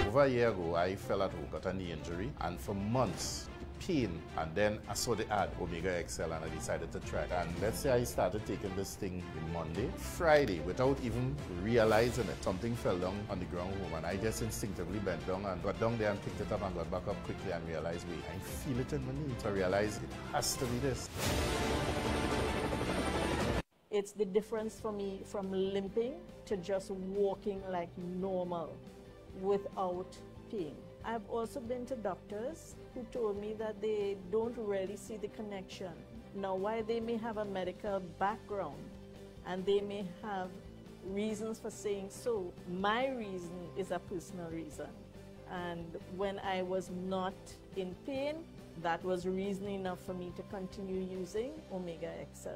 Over a year ago, I fell at home, got a knee injury, and for months, pain, and then I saw the ad, Omega XL, and I decided to try it. And let's say I started taking this thing on Monday. Friday, without even realizing it, something fell down on the ground home, and I just instinctively bent down and got down there and picked it up and got back up quickly and realized, wait, I feel it in my knee. So I realized it has to be this. It's the difference for me from limping to just walking like normal without pain. I've also been to doctors who told me that they don't really see the connection. Now, while they may have a medical background and they may have reasons for saying so, my reason is a personal reason. And when I was not in pain, that was reason enough for me to continue using Omega XL.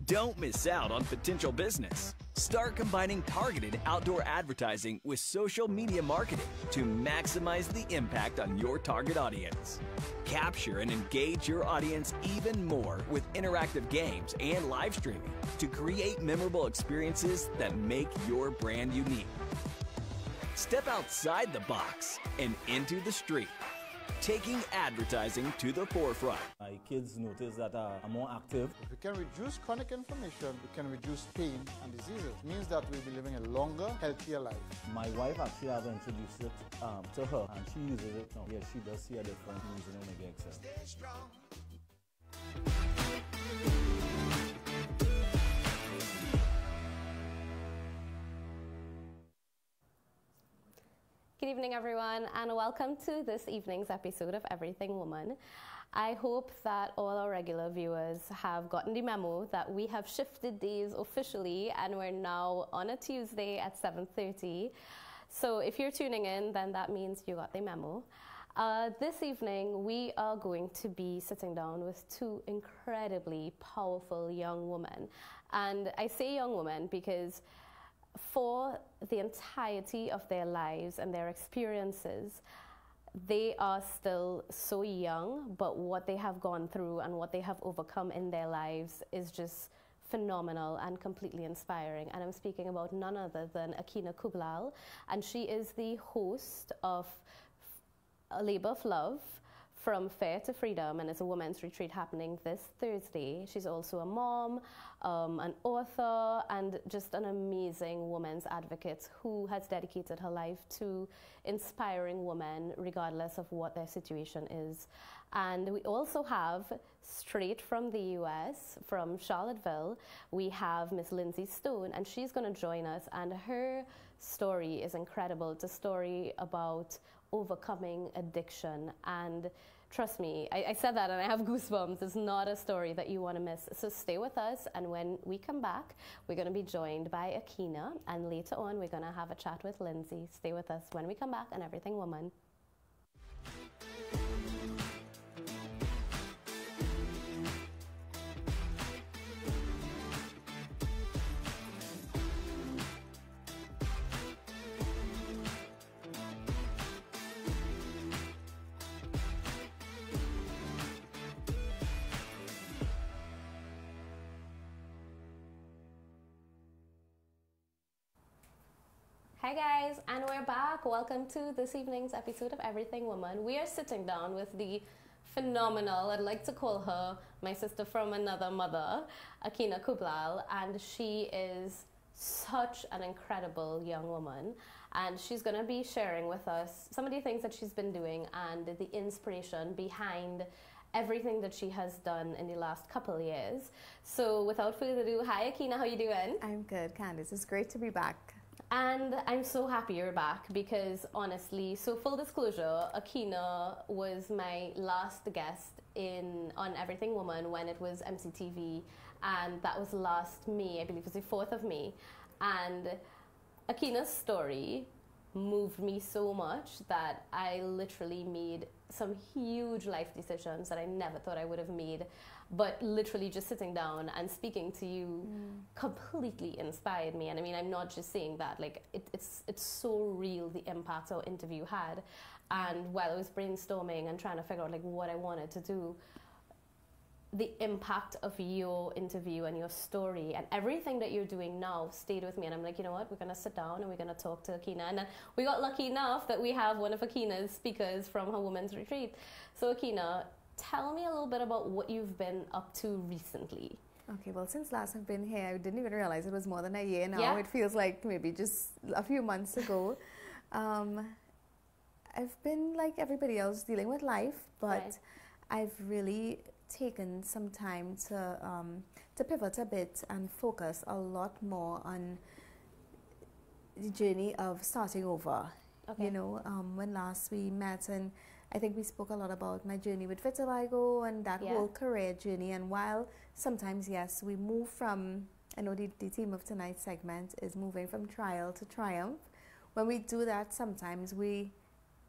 Don't miss out on potential business. Start combining targeted outdoor advertising with social media marketing to maximize the impact on your target audience. Capture and engage your audience even more with interactive games and live streaming to create memorable experiences that make your brand unique. Step outside the box and into the street, taking advertising to the forefront. My kids notice that I'm more active. If we can reduce chronic inflammation, we can reduce pain and diseases. It means that we'll be living a longer, healthier life. My wife actually have introduced it to her, and she uses it now. Yes, she does see a difference using Omega XL. Stay strong. Good evening, everyone, and welcome to this evening's episode of Everything Woman. I hope that all our regular viewers have gotten the memo that we have shifted days officially and we're now on a Tuesday at 7:30. So if you're tuning in, then that means you got the memo. This evening, we are going to be sitting down with two incredibly powerful young women. And I say young women because for the entirety of their lives and their experiences, they are still so young, but what they have gone through and what they have overcome in their lives is just phenomenal and completely inspiring. And I'm speaking about none other than Akenna Kublal, and she is the host of A Labor of Love, From Fair to Freedom, and it's a women's retreat happening this Thursday. She's also a mom, an author, and just an amazing women's advocate who has dedicated her life to inspiring women regardless of what their situation is. And we also have, straight from the US, from Charlottesville, we have Miss Lindsey Stone, and she's going to join us, and her story is incredible. It's a story about overcoming addiction, and trust me, I said that and I have goosebumps. It's not a story that you want to miss. So stay with us, and when we come back, we're going to be joined by Akenna, and later on we're going to have a chat with Lindsey. Stay with us when we come back on Everything Woman. Hi guys, and we're back. Welcome to this evening's episode of Everything Woman. We are sitting down with the phenomenal, I'd like to call her my sister from another mother, Akenna Kublal, and she is such an incredible young woman, and she's going to be sharing with us some of the things that she's been doing and the inspiration behind everything that she has done in the last couple of years. So without further ado, hi Akenna, how you doing? I'm good, Kandace. It's great to be back. And I'm so happy you're back because honestly, so full disclosure, Akenna was my last guest on Everything Woman when it was MCTV, and that was last May, I believe it was the 4th of May. And Akenna's story moved me so much that I literally made some huge life decisions that I never thought I would have made, but literally just sitting down and speaking to you completely inspired me. And I mean, I'm not just saying that, like it's so real, the impact our interview had. And while I was brainstorming and trying to figure out like what I wanted to do, the impact of your interview and your story and everything that you're doing now stayed with me. And I'm like, you know what, we're going to sit down and we're going to talk to Akenna. And then we got lucky enough that we have one of Akenna's speakers from her women's retreat. So Akenna, tell me a little bit about what you've been up to recently. Okay, well, since last I've been here, I didn't even realize it was more than a year now. Yeah. It feels like maybe just a few months ago. I've been like everybody else dealing with life, but I've really taken some time to pivot a bit and focus a lot more on the journey of starting over. Okay. You know, when last we met, and I think we spoke a lot about my journey with vitiligo and that whole career journey. And while sometimes, yes, we move from, I know the theme of tonight's segment is moving from trial to triumph. When we do that, sometimes we,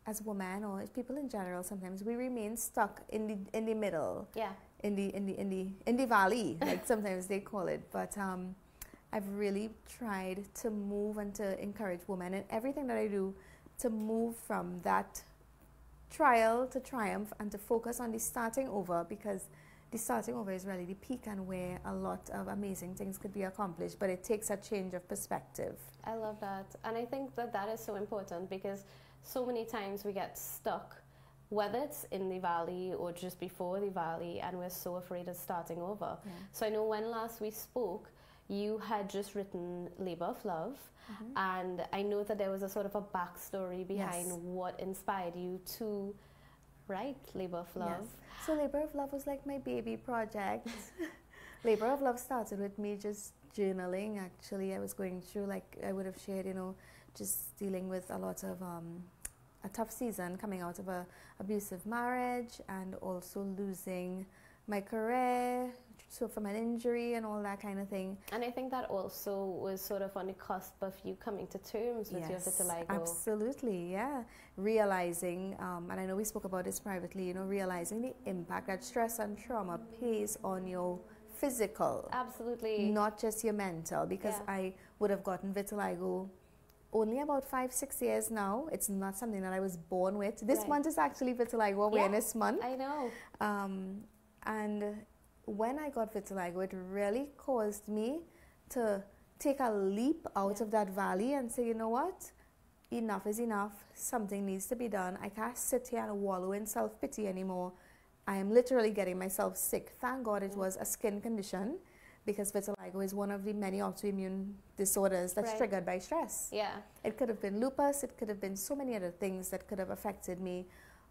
as women or as people in general, sometimes we remain stuck in the middle. Yeah. In the valley, like sometimes they call it. But I've really tried to move and to encourage women in everything that I do to move from that trial to triumph and to focus on the starting over, because the starting over is really the peak and where a lot of amazing things could be accomplished, but it takes a change of perspective. I love that. And I think that that is so important, because so many times we get stuck, whether it's in the valley or just before the valley, and we're so afraid of starting over. Yeah. So I know when last we spoke, you had just written Labor of Love, and I know that there was a sort of a backstory behind what inspired you to write Labor of Love. Yes. So Labor of Love was like my baby project. Labor of Love started with me just journaling. Actually, I was going through, like I would have shared, you know, just dealing with a lot of a tough season coming out of a abusive marriage, and also losing my career, so from an injury and all that kind of thing. And I think that also was sort of on the cusp of you coming to terms with your vitiligo. Absolutely, yeah. Realizing, and I know we spoke about this privately, you know, realizing the impact that stress and trauma plays on your physical. Absolutely. Not just your mental, because I would have gotten vitiligo only about 5-6 years now. It's not something that I was born with. This month is actually Vitiligo Awareness Month. I know. And when I got vitiligo, it really caused me to take a leap out of that valley and say, you know what? Enough is enough. Something needs to be done. I can't sit here and wallow in self-pity anymore. I am literally getting myself sick. Thank God it was a skin condition, because vitiligo is one of the many autoimmune disorders that's triggered by stress. Yeah. It could have been lupus. It could have been so many other things that could have affected me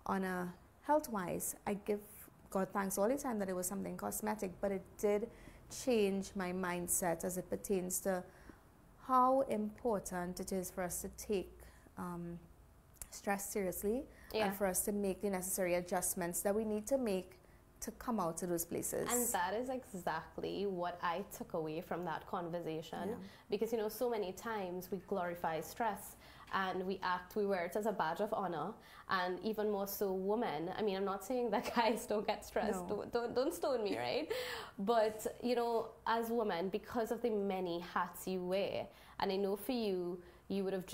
on a health-wise. I give God thanks all the time that it was something cosmetic, but it did change my mindset as it pertains to how important it is for us to take stress seriously, and for us to make the necessary adjustments that we need to make to come out to those places. And that is exactly what I took away from that conversation, because, you know, so many times we glorify stress and we wear it as a badge of honor, and even more so women. I mean, I'm not saying that guys don't get stressed, don't stone me, right? But, you know, as women, because of the many hats you wear, and I know for you, you would have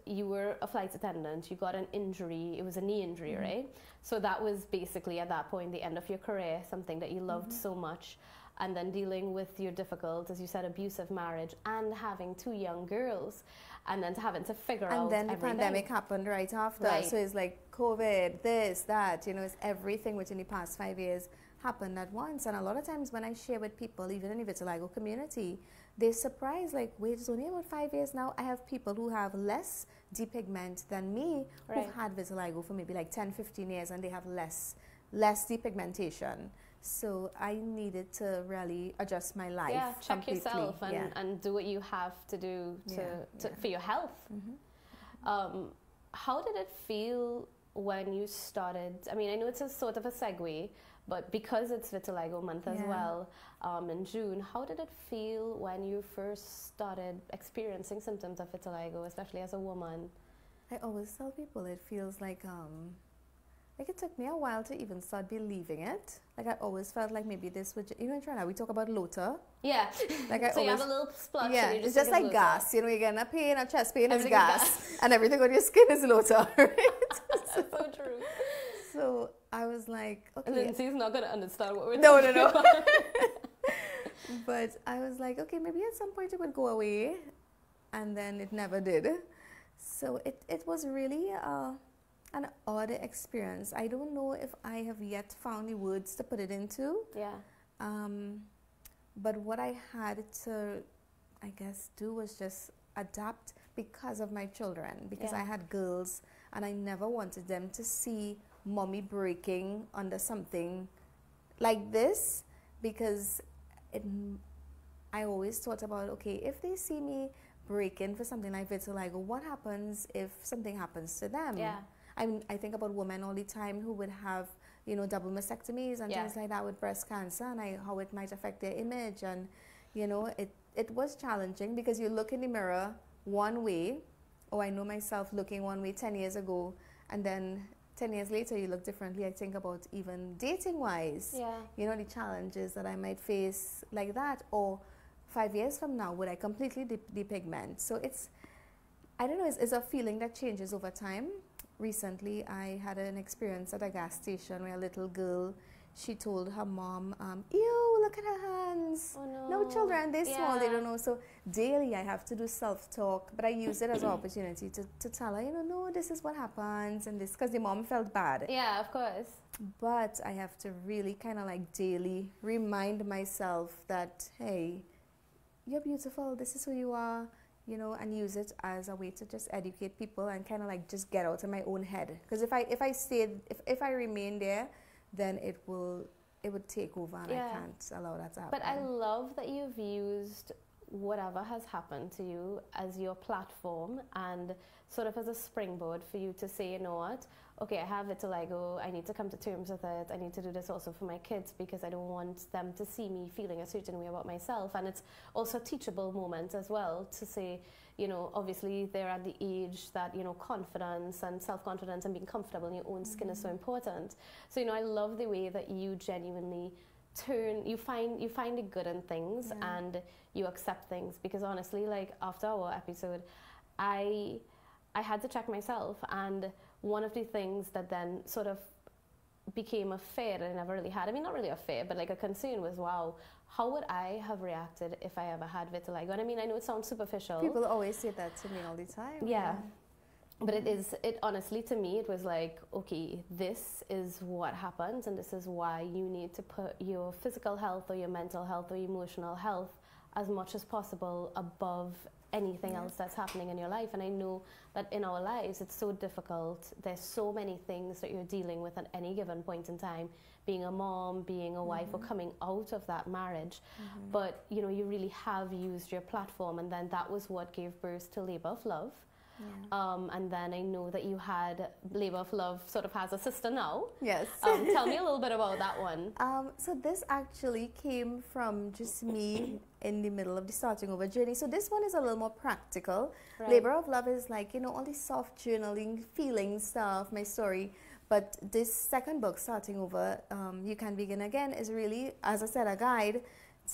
you were a flight attendant, you got an injury, it was a knee injury, right? So that was basically at that point the end of your career, something that you loved so much. And then dealing with your difficult, as you said, abusive marriage, and having 2 young girls, and then having to figure out everything. And then the pandemic happened right after. So it's like COVID, this, that, you know, it's everything within the past 5 years happened at once. And a lot of times when I share with people, even in the vitiligo community, they're surprised, like, wait, it's only about 5 years now. I have people who have less depigment than me, who've had vitiligo for maybe like 10, 15 years, and they have less depigmentation. So I needed to really adjust my life. Yeah, check completely. yourself and do what you have to do for your health. How did it feel when you started? I mean, I know it's a sort of a segue, but because it's Vitiligo Month as well, in June, how did it feel when you first started experiencing symptoms of vitiligo, especially as a woman? I always tell people it feels like it took me a while to even start believing it. Like, I always felt like maybe this would, you know, in Trinidad we talk about Lota. Yeah. Like so you have a little splotch. Yeah, and it's just like gas. You know, you get a pain, a chest pain is Everything gas. And everything on your skin is Lota, right? That's so true. So I was was like, okay. Lindsey's not going to understand what we're No. about. But I was like, okay, maybe at some point it would go away. And then it never did. So it was really an odd experience. I don't know if I have yet found the words to put it into. Yeah. But what I had to, I guess, do was just adapt because of my children. Because I had girls and I never wanted them to see mommy breaking under something like this. Because I always thought about, okay, if they see me breaking for something like vitiligo, what happens if something happens to them? Yeah. I think about women all the time who would have, you know, double mastectomies and things like that with breast cancer, and how it might affect their image. And, you know, it was challenging because you look in the mirror one way. Oh, I know myself looking one way 10 years ago, and then 10 years later you look differently. I think about even dating-wise, you know, the challenges that I might face like that. Or 5 years from now, would I completely depigment? So it's, I don't know, it's a feeling that changes over time. Recently, I had an experience at a gas station where a little girl, she told her mom, ew, look at her hands. Oh, no. No, children, they're small, they don't know. So daily I have to do self-talk, but I use it as an opportunity to tell her, you know, no, this is what happens, and this, because the mom felt bad. Yeah, of course. But I have to really kind of like daily remind myself that, hey, you're beautiful, this is who you are, you know, and use it as a way to just educate people and kind of like just get out of my own head. Because if I remain there, then it would take over, and I can't allow that to happen. But I love that you've used whatever has happened to you as your platform and sort of as a springboard for you to say, you know what, okay, I have vitiligo, I need to come to terms with it, I need to do this also for my kids because I don't want them to see me feeling a certain way about myself. And it's also a teachable moment as well to say, you know, obviously they're at the age that, you know, confidence and self-confidence and being comfortable in your own skin is so important. So, you know, I love the way that you genuinely you find the good in things and you accept things, because honestly, like after our episode, I had to check myself, and one of the things that then sort of became a fear that I never really had, I mean not really a fear, but like a concern was, wow, how would I have reacted if I ever had vitiligo? And I mean, I know it sounds superficial. People always say that to me all the time. Yeah. But it honestly, to me, it was like, okay, this is what happens, and this is why you need to put your physical health or your mental health or emotional health as much as possible above anything else that's happening in your life. And I know that in our lives, it's so difficult. There's so many things that you're dealing with at any given point in time, being a mom, being a wife, or coming out of that marriage. But, you know, you really have used your platform, and then that was what gave birth to Labour of Love. And then I know that you had Labour of Love sort of has a sister now. Yes. Tell me a little bit about that one. So this actually came from just me in the middle of the starting over journey. So this one is a little more practical. Right. Labour of Love is like, you know, all the soft journaling, feeling stuff, my story. But this second book, Starting Over, You Can Begin Again, is really, as I said, a guide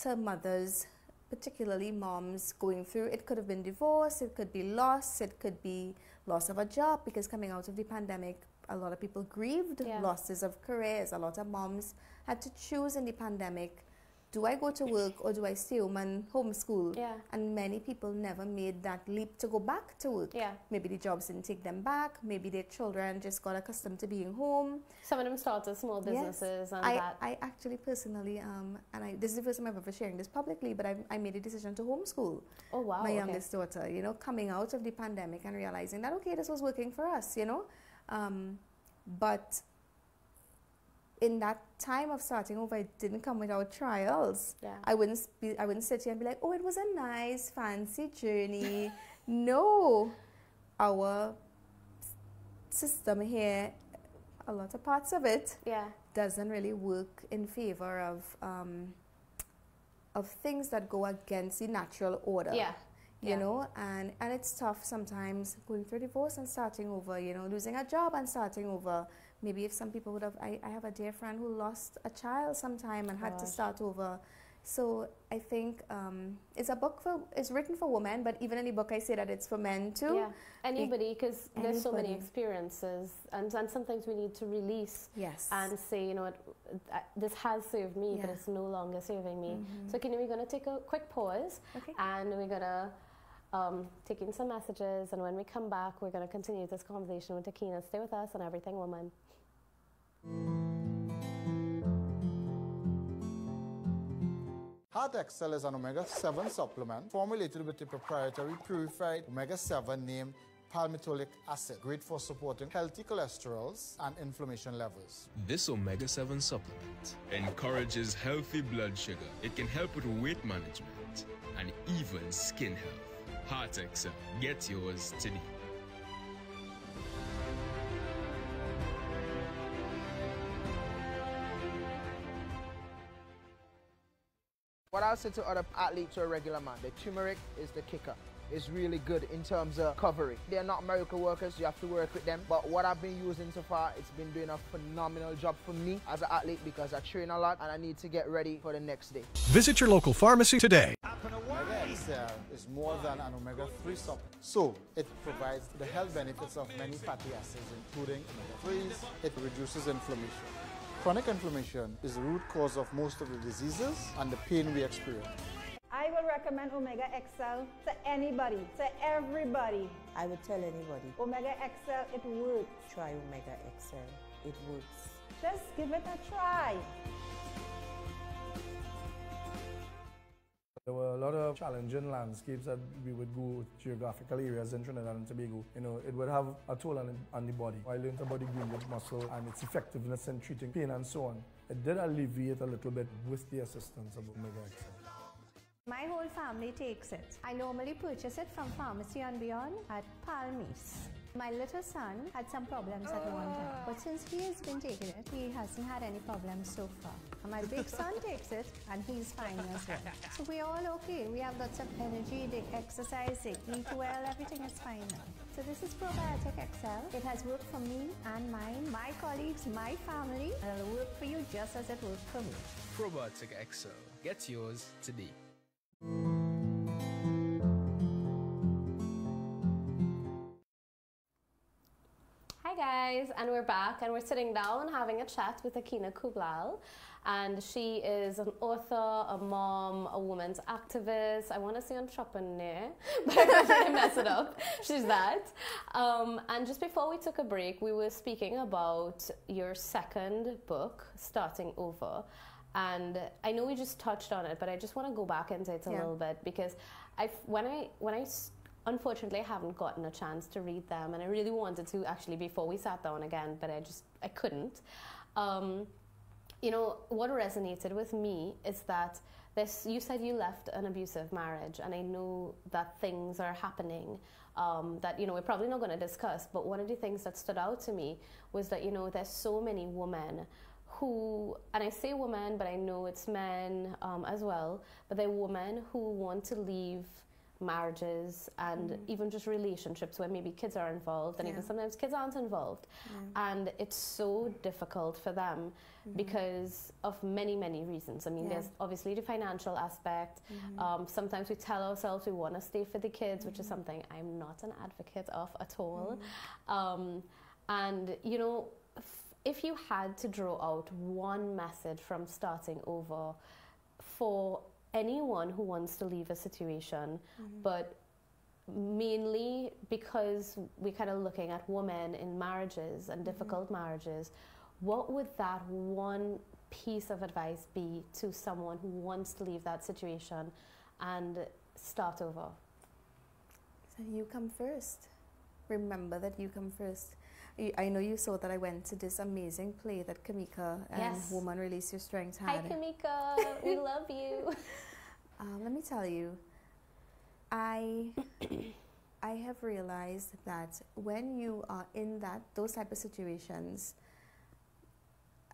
to mothers, particularly moms going through. It could have been divorce, it could be loss, it could be loss of a job, because coming out of the pandemic, a lot of people grieved, losses of careers. A lot of moms had to choose in the pandemic, do I go to work or do I stay home and homeschool? And many people never made that leap to go back to work. Maybe the jobs didn't take them back, maybe their children just got accustomed to being home. Some of them started small businesses. And I actually personally, this is the first time I'm ever sharing this publicly, but I made a decision to homeschool my youngest daughter, you know, coming out of the pandemic and realizing that, okay, this was working for us, you know. But in that time of starting over, it didn't come without trials. I wouldn't sit here and be like, oh, it was a nice, fancy journey. No. Our system here, a lot of parts of it doesn't really work in favor of things that go against the natural order. You know, and it's tough sometimes going through divorce and starting over, you know, losing a job and starting over. Maybe if some people would have, I have a dear friend who lost a child sometime and had to start over. So I think it's written for women, but even in the book I say that it's for men too. Yeah, anybody, because there's so many experiences, and sometimes we need to release and say, you know what, this has served me, but it's no longer serving me. So we're going to take a quick pause, and we're going to take in some messages, and when we come back, we're going to continue this conversation with Akenna. Stay with us on Everything Woman. Heart Excel is an omega-7 supplement formulated with a proprietary purified omega-7 named palmitoleic acid, great for supporting healthy cholesterols and inflammation levels. This omega-7 supplement encourages healthy blood sugar. It can help with weight management and even skin health. Heart Excel, get yours today. What I'll say to other athletes or regular man, the turmeric is the kicker. It's really good in terms of recovery. They're not miracle workers, you have to work with them. But what I've been using so far, it's been doing a phenomenal job for me as an athlete because I train a lot and I need to get ready for the next day. Visit your local pharmacy today. Omega Excel is more than an omega-3 supplement. So it provides the health benefits of many fatty acids, including omega-3s. It reduces inflammation. Chronic inflammation is the root cause of most of the diseases and the pain we experience. I will recommend Omega XL to anybody, to everybody. I would tell anybody. Omega XL, it works. Try Omega XL, it works. Just give it a try. There were a lot of challenging landscapes that we would go, geographical areas in Trinidad and Tobago. You know, it would have a toll on the body. I learned about the Greenwich muscle and its effectiveness in treating pain and so on. It did alleviate a little bit with the assistance of Omega XL. My whole family takes it. I normally purchase it from Pharmacy and Beyond at Palmis. My little son had some problems at one time, but since he has been taking it, he hasn't had any problems so far. And my big son takes it, and he's fine as well. So we're all okay. We have lots of energy, they exercise, they eat well, everything is fine now. So this is Probiotic XL. It has worked for me and mine, my colleagues, my family, and it'll work for you just as it worked for me. Probiotic XL, get yours today. Hi guys, and we're back and we're sitting down having a chat with Akenna Kublal, and she is an author, a mom, a women's activist. I want to say entrepreneur, but I'm going to mess it up. She's that. And just before we took a break, we were speaking about your second book, Starting Over. And I know we just touched on it, but I just want to go back into it a little bit, because when I unfortunately I haven't gotten a chance to read them, and I really wanted to actually before we sat down again, but I couldn't. You know, what resonated with me is that you said you left an abusive marriage, and I know that things are happening that, you know, we're probably not going to discuss, but one of the things that stood out to me was that, you know, there's so many women who, and I say women, but I know it's men as well, but they're women who want to leave marriages and even just relationships where maybe kids are involved, and even sometimes kids aren't involved. And it's so difficult for them because of many, many reasons. I mean, there's obviously the financial aspect. Sometimes we tell ourselves we want to stay for the kids, which is something I'm not an advocate of at all. And, you know, if you had to draw out one message from Starting Over for anyone who wants to leave a situation, but mainly because we're kind of looking at women in marriages and difficult marriages, what would that one piece of advice be to someone who wants to leave that situation and start over? So you come first. Remember that you come first. I know you saw that I went to this amazing play that Kamika and Woman Release Your Strength had. Hi Kamika, we love you. Let me tell you, I have realized that when you are in those type of situations,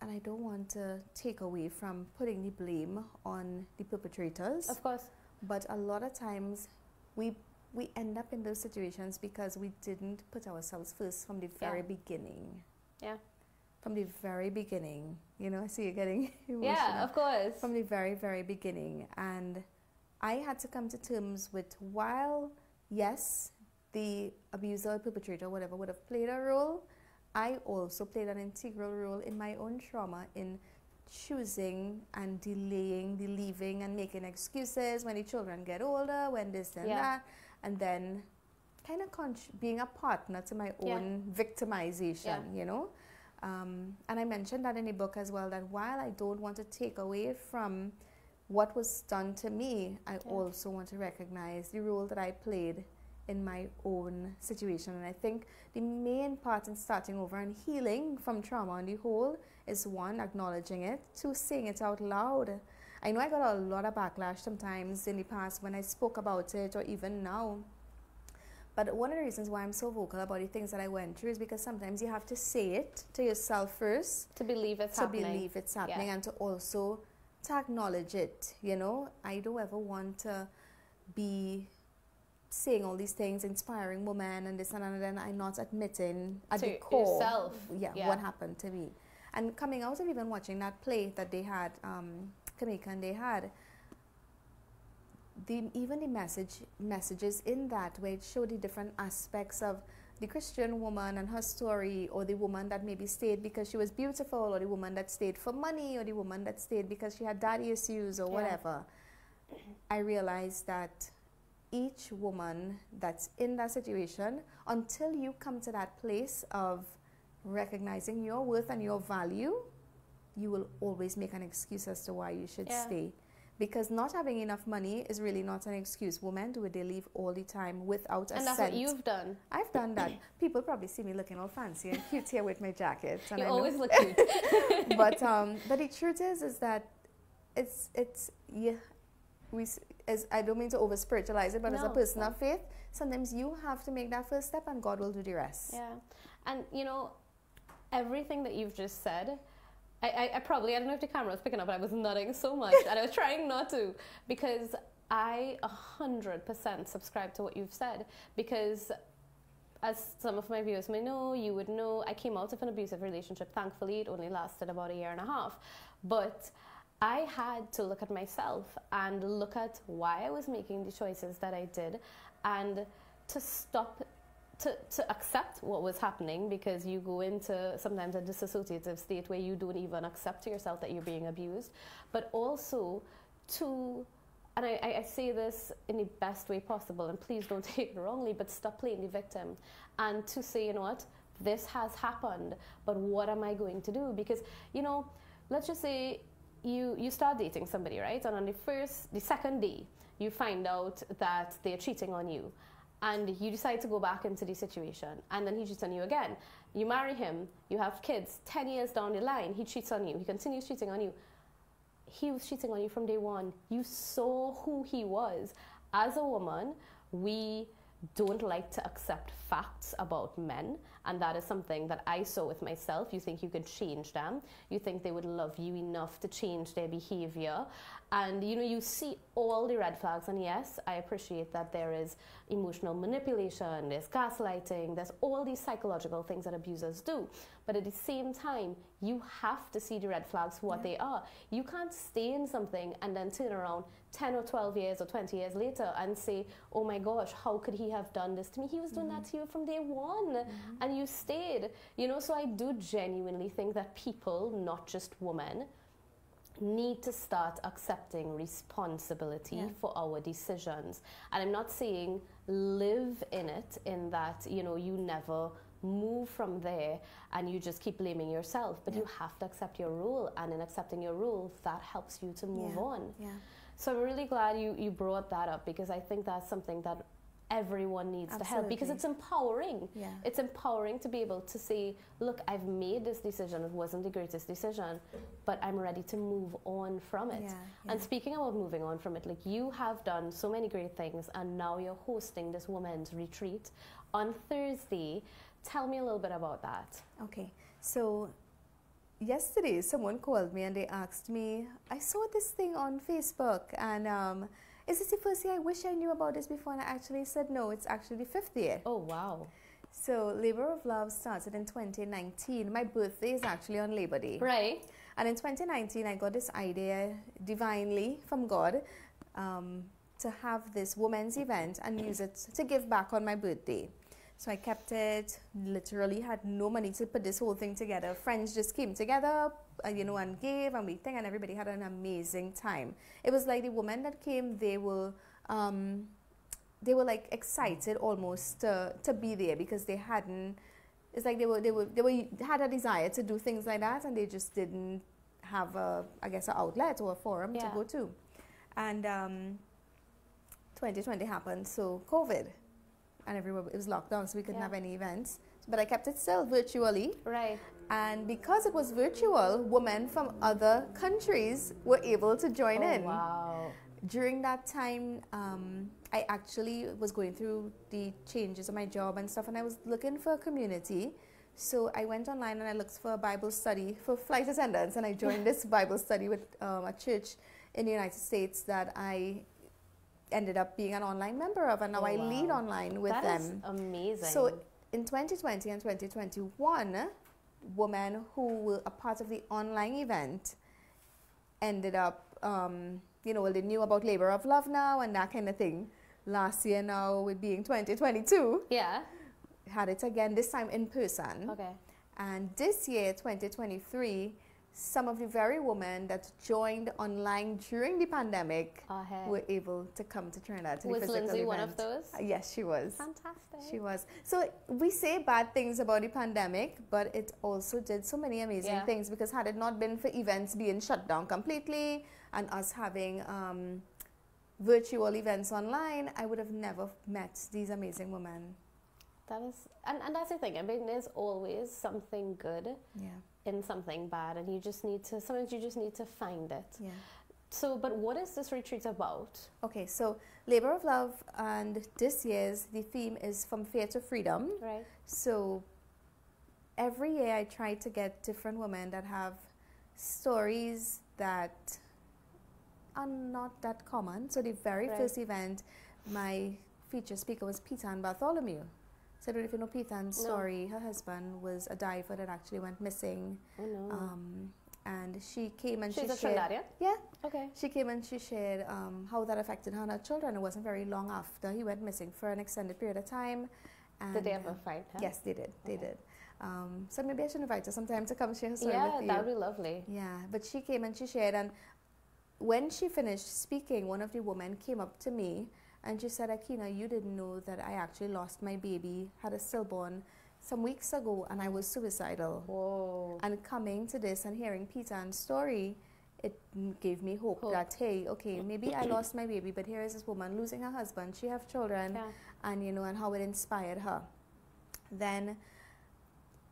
and I don't want to take away from putting the blame on the perpetrators. Of course. But a lot of times we end up in those situations because we didn't put ourselves first from the very beginning. Yeah. from the very beginning. You know, I see you getting emotional. Yeah, of course. From the very, very beginning. And I had to come to terms with, while, yes, the abuser or perpetrator, whatever, would have played a role, I also played an integral role in my own trauma in choosing and delaying the leaving and making excuses when the children get older, when this and that, and then kind of being a partner to my own victimization, you know. And I mentioned that in the book as well, that while I don't want to take away from what was done to me, I also want to recognize the role that I played in my own situation. And I think the main part in starting over and healing from trauma on the whole is, one, acknowledging it, two, saying it out loud. I know I got a lot of backlash sometimes in the past when I spoke about it, or even now. But one of the reasons why I'm so vocal about the things that I went through is because sometimes you have to say it to yourself first. To believe it's happening. To believe it's happening, and to also to acknowledge it, you know. I don't ever want to be saying all these things, inspiring women and this and then I'm not admitting at the core yourself. What happened to me. And coming out of even watching that play that they had, Kamika and they had, even the messages in that, where it showed the different aspects of the Christian woman and her story, or the woman that maybe stayed because she was beautiful, or the woman that stayed for money, or the woman that stayed because she had daddy issues or whatever. I realized that each woman that's in that situation, until you come to that place of recognizing your worth and your value, you will always make an excuse as to why you should stay. Because not having enough money is really not an excuse. Women do it, they leave all the time without a cent. And that's what you've done. I've done that. People probably see me looking all fancy and cute here with my jacket. And you always look cute. But the truth is that I don't mean to over spiritualize it, but as a person of faith, sometimes you have to make that first step and God will do the rest. Yeah. And you know, everything that you've just said, I probably, I don't know if the camera was picking up, but I was nodding so much and I was trying not to, because I 100% subscribe to what you've said. Because as some of my viewers may know, you would know, I came out of an abusive relationship. Thankfully, it only lasted about 1.5 years. But I had to look at myself and look at why I was making the choices that I did, and to stop, to accept what was happening, because you go into sometimes a disassociative state where you don't even accept yourself that you're being abused. But also to, and I say this in the best way possible, and please don't take it wrongly, but stop playing the victim and to say, you know what, this has happened, but what am I going to do? Because, you know, let's just say you start dating somebody, right? And on the second day, you find out that they're cheating on you. And you decide to go back into the situation, and then he cheats on you again. You marry him, you have kids, 10 years down the line, he cheats on you, he continues cheating on you. He was cheating on you from day one. You saw who he was. As a woman, we don't like to accept facts about men, and that is something that I saw with myself. You think you could change them. You think they would love you enough to change their behavior. And, you know, you see all the red flags. And yes, I appreciate that there is emotional manipulation, there's gaslighting, there's all these psychological things that abusers do. But at the same time, you have to see the red flags for what they are. You can't stay in something and then turn around 10 or 12 years or 20 years later and say, oh my gosh, how could he have done this to me? He was doing that to you from day one, and you stayed. You know, so I do genuinely think that people, not just women, need to start accepting responsibility for our decisions. And I'm not saying live in it, in that, you know, you never move from there and you just keep blaming yourself, but you have to accept your role, and in accepting your role, that helps you to move on. So I'm really glad you brought that up, because I think that's something that everyone needs to help, because it's empowering. It's empowering to be able to say, look, I've made this decision, it wasn't the greatest decision, but I'm ready to move on from it. And speaking about moving on from it, like, you have done so many great things, and now you're hosting this women's retreat on Thursday. Tell me a little bit about that. Okay, so yesterday someone called me and they asked me, I saw this thing on Facebook, and is this the first year? I wish I knew about this before. And I actually said, no, it's actually the 5th year. Oh, wow. So Labor of Love started in 2019. My birthday is actually on Labor Day. Right. And in 2019, I got this idea divinely from God to have this women's event and use it to give back on my birthday. So I kept it, literally had no money to put this whole thing together. Friends just came together, you know, and gave and we think, and everybody had an amazing time. It was like the women that came, they were like excited almost to be there because they hadn't, it's like they had a desire to do things like that and they just didn't have I guess an outlet or a forum to go to. And 2020 happened, so COVID. And everywhere it was locked down, so we couldn't have any events. But I kept it still virtually. Right. And because it was virtual, women from other countries were able to join in. Wow. During that time, I actually was going through the changes of my job and stuff, and I was looking for a community. So I went online and I looked for a Bible study for flight attendants, and I joined this Bible study with a church in the United States that I ended up being an online member of, and now I lead online with them. That is amazing. So in 2020 and 2021, women who were a part of the online event ended up, you know, they knew about Labor of Love now and that kind of thing. Last year now, with being 2022, had it again, this time in person. Okay. And this year, 2023, some of the very women that joined online during the pandemic were able to come to Trinidad to the physical Lindsey event. one of those? Yes, she was. Fantastic. She was. So we say bad things about the pandemic, but it also did so many amazing things, because had it not been for events being shut down completely and us having virtual events online, I would have never met these amazing women. That is, and that's the thing. I mean, there's always something good in something bad, and you just need to, sometimes you just need to find it. Yeah. So, but what is this retreat about? Okay, so Labor of Love, and this year's, the theme is From Fear to Freedom. Right. So every year I try to get different women that have stories that are not that common. So the very first event, my featured speaker was Peter and Bartholomew. So I don't know if you know Peter's story. Her husband was a diver that actually went missing. Oh, no. And she came and She's she a shared... Trinidadian? Yeah. Okay. She came and she shared how that affected her and her children. It wasn't very long after he went missing for an extended period of time. And did they ever find her? Yes, they did. They did. So maybe I should invite her sometime to come share her story with you. Yeah, that would be lovely. Yeah, but she came and she shared, and when she finished speaking, one of the women came up to me and she said, Akenna, you didn't know that I actually lost my baby, had a stillborn some weeks ago, and I was suicidal. Whoa. And coming to this and hearing Peter's story, it gave me hope that, hey, okay, maybe I lost my baby, but here is this woman losing her husband, she have children, and you know, and how it inspired her. Then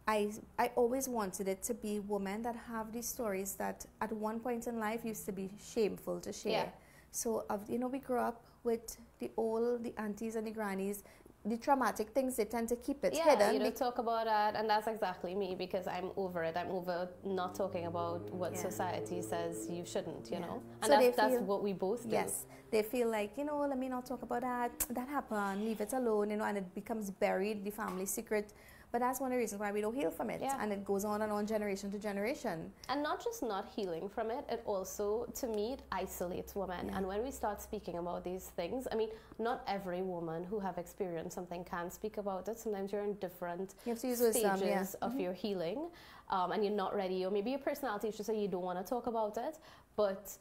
I always wanted it to be women that have these stories that at one point in life used to be shameful to share. Yeah. So, you know, we grew up with the aunties and the grannies, the traumatic things, they tend to keep it hidden. You don't talk about that, and that's exactly me, because I'm over it. I'm over not talking about what society says you shouldn't, you know? And so that's what we both do. Yes. They feel like, you know, let me not talk about that. That happened, leave it alone, you know, and it becomes buried, the family secret. But that's one of the reasons why we don't heal from it. Yeah. And it goes on and on, generation to generation. And not just not healing from it, it also, to me, it isolates women. And when we start speaking about these things, I mean, not every woman who have experienced something can speak about it. Sometimes you're in different stages of your healing, and you're not ready, or maybe your personality is just that you don't want to talk about it. But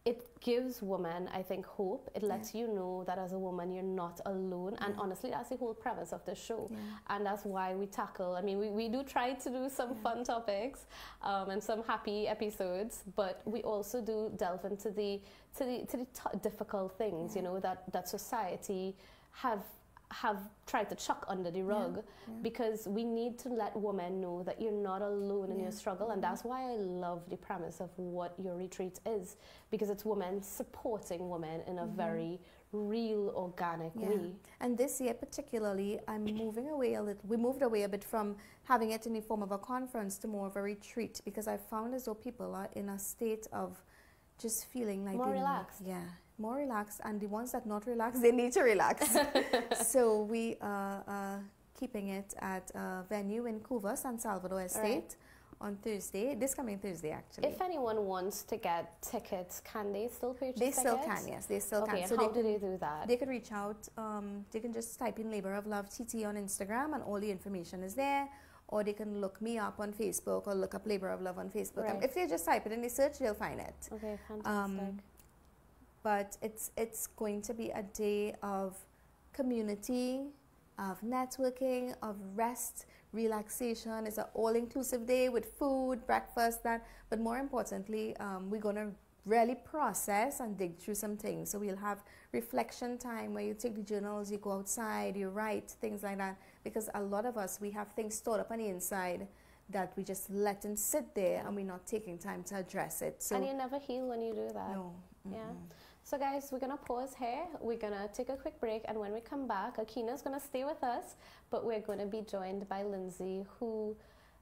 it gives women, I think, hope. It lets you know that as a woman, you're not alone. And honestly, that's the whole premise of the show. And that's why we tackle, I mean, we do try to do some fun topics and some happy episodes, but we also do delve into the difficult things, you know, that society have tried to chuck under the rug, because we need to let women know that you're not alone in your struggle. And that's why I love the premise of what your retreat is, because it's women supporting women in a very real, organic way. And this year particularly, we moved away a bit from having it in the form of a conference to more of a retreat, because I found as though people are in a state of just feeling like more relaxed. More relaxed, and the ones that not relaxed, they need to relax. So we keeping it at a venue in Couva, San Salvador Estate, on Thursday, this coming Thursday actually. If anyone wants to get tickets, can they still purchase tickets? They still can, yes, they still can. Okay, so how do they do that? They can reach out, they can just type in Labor of Love TT on Instagram and all the information is there, or they can look me up on Facebook or look up Labor of Love on Facebook. Right. If they just type it in the search, they'll find it. Okay, fantastic. But it's going to be a day of community, of networking, of rest, relaxation. It's an all-inclusive day with food, breakfast, that. But more importantly, we're going to really process and dig through some things. So we'll have reflection time where you take the journals, you go outside, you write, things like that. Because a lot of us, we have things stored up on the inside that we just let them sit there and we're not taking time to address it. So and you never heal when you do that. No. Yeah. So guys, we're going to pause here. We're going to take a quick break, and when we come back, Akenna's going to stay with us, but we're going to be joined by Lindsey, who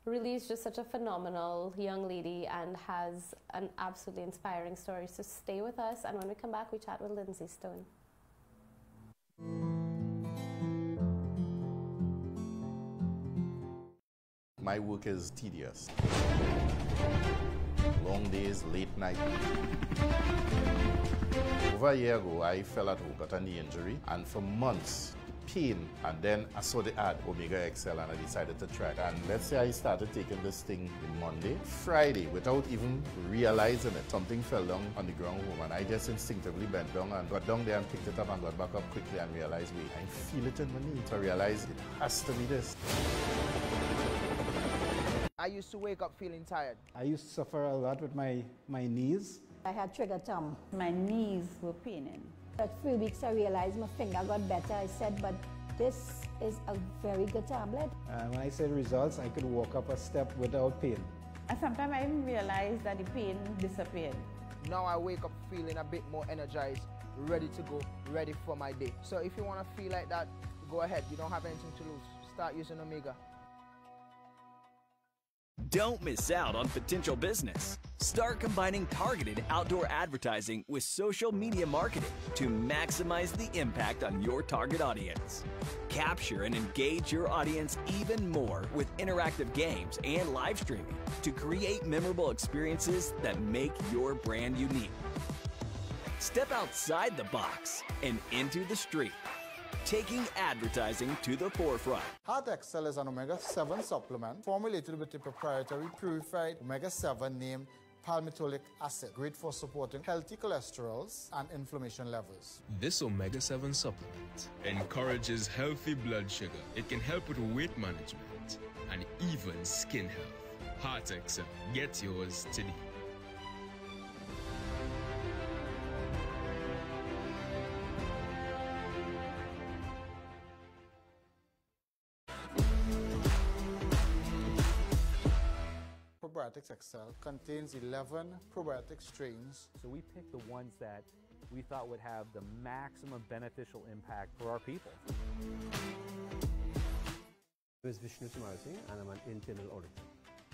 really is just such a phenomenal young lady and has an absolutely inspiring story. So stay with us, and when we come back, we chat with Lindsey Stone. My work is tedious. Long days, late night. Over a year ago, I fell at home, got a knee injury, and for months, pain, and then I saw the ad, Omega XL, and I decided to try it. And let's say I started taking this thing on Monday. Friday, without even realizing it, something fell down on the ground home, and I just instinctively bent down and got down there and picked it up and got back up quickly and realized, wait, I feel it in my knee. So I realized it has to be this. I used to wake up feeling tired. I used to suffer a lot with my knees. I had trigger thumb. My knees were paining. At 3 weeks, I realized my finger got better. I said, but this is a very good tablet. When I said results, I could walk up a step without pain. And sometimes I even realized that the pain disappeared. Now I wake up feeling a bit more energized, ready to go, ready for my day. So if you want to feel like that, go ahead. You don't have anything to lose. Start using Omega. Don't miss out on potential business. Start combining targeted outdoor advertising with social media marketing to maximize the impact on your target audience. Capture and engage your audience even more with interactive games and live streaming to create memorable experiences that make your brand unique. Step outside the box and into the street, taking advertising to the forefront. Heart XL is an omega-7 supplement formulated with a proprietary purified omega-7 named palmitoleic acid, great for supporting healthy cholesterols and inflammation levels. This omega-7 supplement encourages healthy blood sugar. It can help with weight management and even skin health. Heart XL. Get yours today. Probiotics XL contains 11 probiotic strains. So we picked the ones that we thought would have the maximum beneficial impact for our people. My name is Vishnu Sumarsi, and I'm an internal auditor.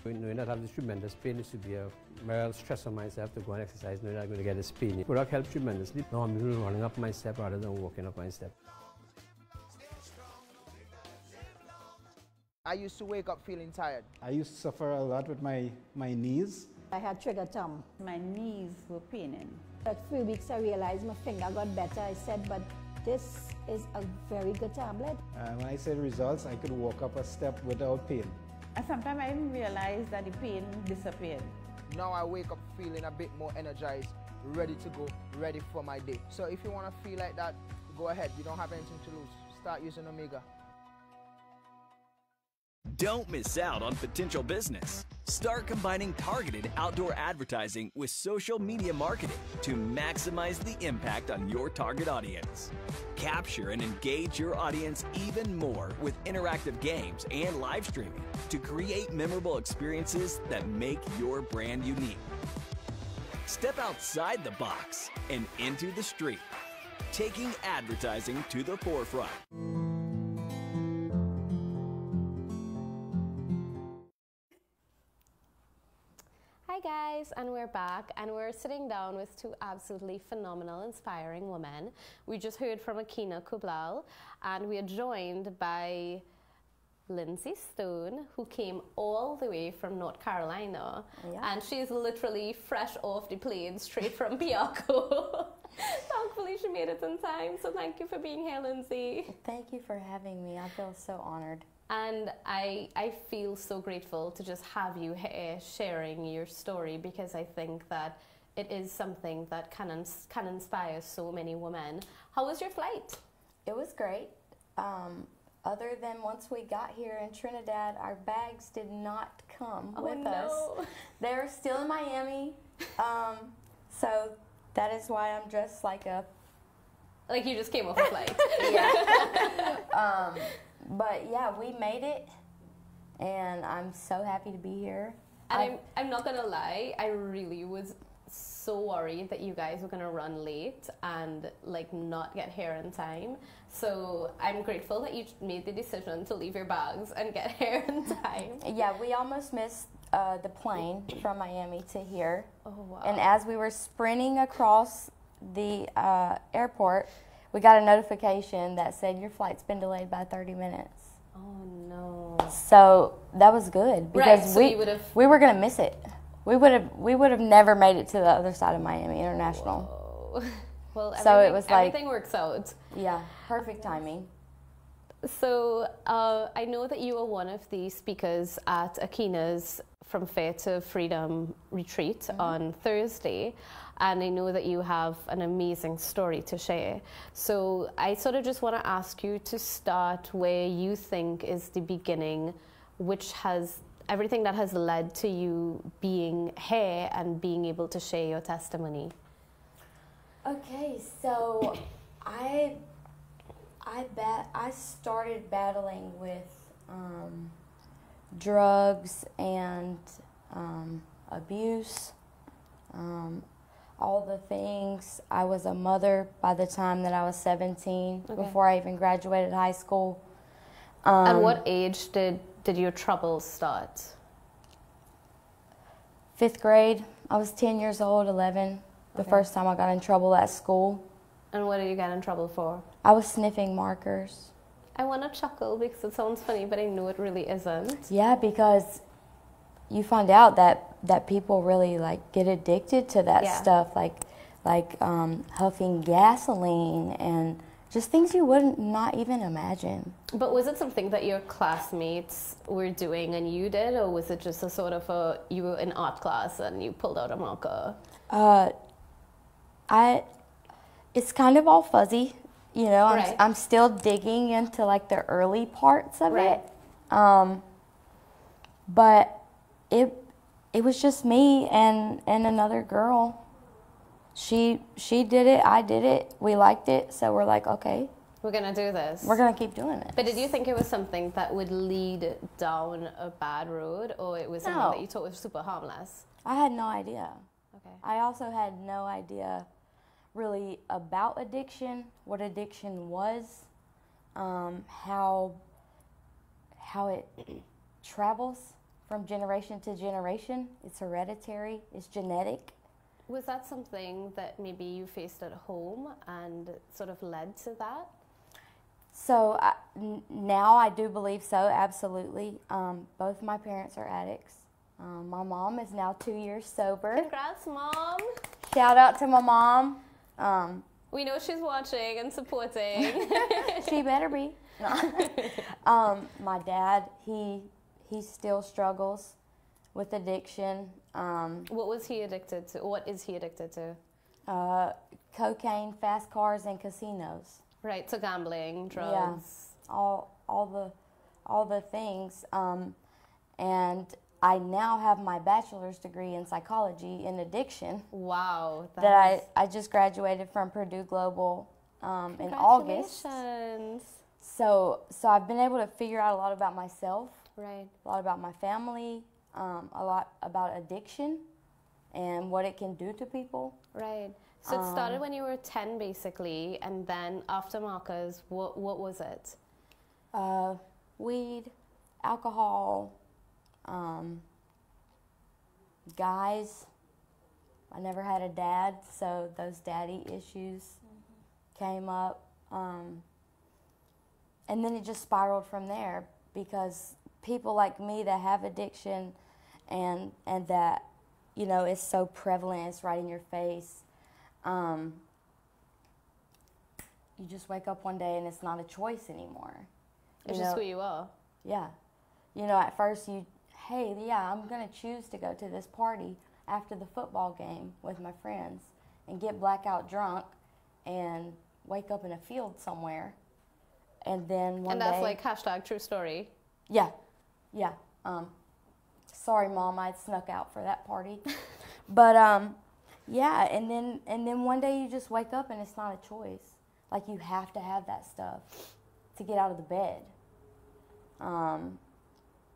Knowing that I have this tremendous pain is severe, mild stress on myself to go and exercise, knowing that I'm going to get this pain. Product helped tremendously. Now I'm running up my step rather than walking up my step. I used to wake up feeling tired. I used to suffer a lot with my knees. I had trigger thumb. My knees were paining. At 3 weeks, I realized my finger got better. I said, but this is a very good tablet. When I said results, I could walk up a step without pain. And sometimes I even realized that the pain disappeared. Now I wake up feeling a bit more energized, ready to go, ready for my day. So if you want to feel like that, go ahead. You don't have anything to lose. Start using Omega. Don't miss out on potential business. Start combining targeted outdoor advertising with social media marketing to maximize the impact on your target audience. Capture and engage your audience even more with interactive games and live streaming to create memorable experiences that make your brand unique. Step outside the box and into the street, taking advertising to the forefront. Hi guys, and we're back, and we're sitting down with two absolutely phenomenal, inspiring women. We just heard from Akenna Kublal, and we are joined by Lindsey Stone, who came all the way from North Carolina. Yeah. And she's literally fresh off the plane, straight from Piarco. Thankfully, she made it in time. So thank you for being here, Lindsey. Thank you for having me. I feel so honored. And I feel so grateful to just have you here sharing your story, because I think that it is something that can inspire so many women. How was your flight? It was great. Other than once we got here in Trinidad, our bags did not come with us. They're still in Miami. So that is why I'm dressed like you just came off a flight. Yeah. But yeah, we made it, and I'm so happy to be here. And I'm not gonna lie, I really was so worried that you guys were gonna run late and like not get here in time. So I'm grateful that you made the decision to leave your bags and get here in time. Yeah, we almost missed the plane from Miami to here. Oh wow! And as we were sprinting across the airport, we got a notification that said your flight's been delayed by 30 minutes. Oh no! So that was good, because right, so we were gonna miss it. We would have never made it to the other side of Miami International. Whoa. Well, so it was like everything works out. Yeah, perfect timing. So I know that you are one of the speakers at Akenna's From Fair to Freedom retreat on Thursday, and I know that you have an amazing story to share. So I sort of just want to ask you to start where you think is the beginning, which has everything that has led to you being here and being able to share your testimony. Okay, so I started battling with drugs and abuse, all the things. I was a mother by the time that I was 17, before I even graduated high school. At what age did your troubles start? 5th grade. I was 10 years old, 11, the first time I got in trouble at school. And what did you get in trouble for? I was sniffing markers. I want to chuckle because it sounds funny, but I know it really isn't. Yeah, because you find out that people really like get addicted to that stuff, like huffing gasoline and just things you wouldn't not even imagine. But was it something that your classmates were doing and you did, or was it just a sort of you were in art class and you pulled out a marker? It's kind of all fuzzy, you know. I'm still digging into like the early parts of it. But it was just me and another girl. She did it, I did it, we liked it, so we're like, okay. We're gonna do this. We're gonna keep doing it. But did you think it was something that would lead down a bad road, or it was something that you thought was super harmless? I had no idea. Okay. I also had no idea really about addiction, what addiction was, how it travels from generation to generation. It's hereditary, it's genetic. Was that something that maybe you faced at home and sort of led to that? So now I do believe so, absolutely. Both my parents are addicts. My mom is now 2 years sober. Congrats, Mom. Shout out to my mom. We know she's watching and supporting. She better be. No. My dad, he still struggles with addiction. What was he addicted to? What is he addicted to? Cocaine, fast cars, and casinos. Right, so gambling, drugs. Yeah, all the things. And I now have my bachelor's degree in psychology in addiction. Wow. I just graduated from Purdue Global in August. Congratulations. So I've been able to figure out a lot about myself. Right. A lot about my family. A lot about addiction and what it can do to people. Right. So it started when you were 10, basically, and then after markers, what was it? Weed, alcohol, guys. I never had a dad, so those daddy issues came up. And then it just spiraled from there because people like me that have addiction and that, you know, it's so prevalent, it's right in your face. You just wake up one day and it's not a choice anymore. It's just who you are. Yeah. You know, at first hey, yeah, I'm going to choose to go to this party after the football game with my friends and get blackout drunk and wake up in a field somewhere. And then one day... And that's like hashtag true story. Yeah. Yeah. Sorry, Mom, I snuck out for that party. But, yeah, and then one day you just wake up and it's not a choice. Like, you have to have that stuff to get out of the bed,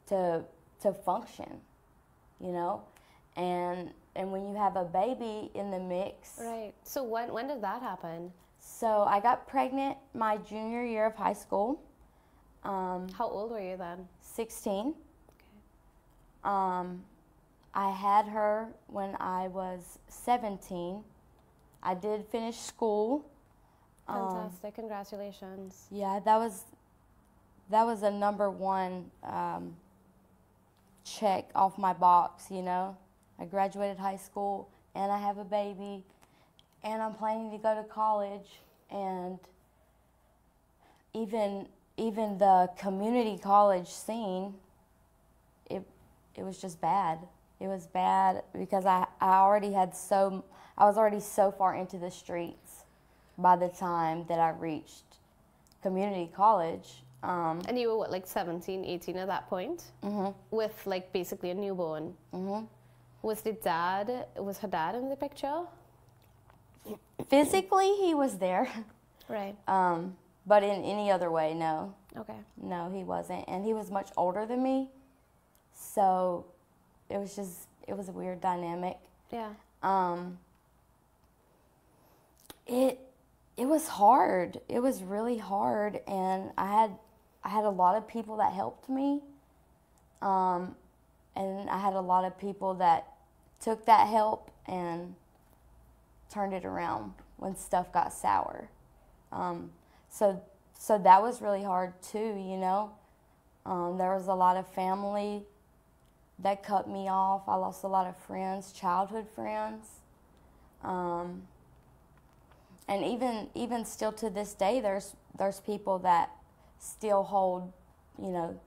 to function, you know? And when you have a baby in the mix... Right. So when did that happen? So I got pregnant my junior year of high school. How old were you then? 16. Okay. I had her when I was 17. I did finish school. Fantastic. Congratulations. Yeah, that was a #1 check off my box, you know. I graduated high school and I have a baby and I'm planning to go to college, and even the community college scene, it was just bad. It was bad because I was already so far into the streets by the time that I reached community college. And you were what, like 17, 18 at that point? Mm-hmm. With like basically a newborn? Mm-hmm. Was her dad in the picture? Physically, he was there. Right. But in any other way, no. Okay. No, he wasn't. And he was much older than me. So it was a weird dynamic. Yeah. It was hard. It was really hard, and I had a lot of people that helped me. And I had a lot of people that took that help and turned it around when stuff got sour. So that was really hard too, you know. There was a lot of family that cut me off. I lost a lot of friends, childhood friends. And even still to this day, there's people that still hold, you know,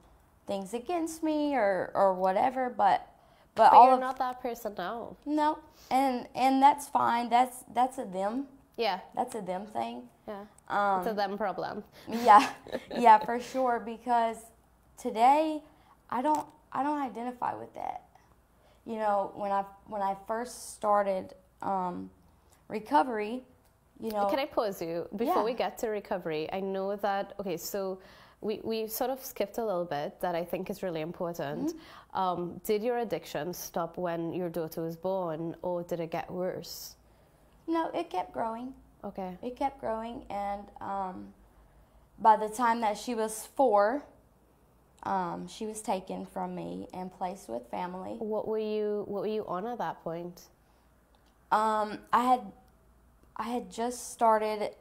things against me or whatever. But you're not that person now. No, and that's fine. That's a them. Yeah. That's a them thing. Yeah. It's a them problem. Yeah, yeah, for sure. Because today, I don't identify with that. You know, when I first started recovery, you know. Can I pause you before we get to recovery? I know that. Okay, so. We sort of skipped a little bit that I think is really important. Mm-hmm. Did your addiction stop when your daughter was born, or did it get worse? No, it kept growing. Okay. It kept growing, and by the time that she was 4, she was taken from me and placed with family. What were you on at that point? I had just started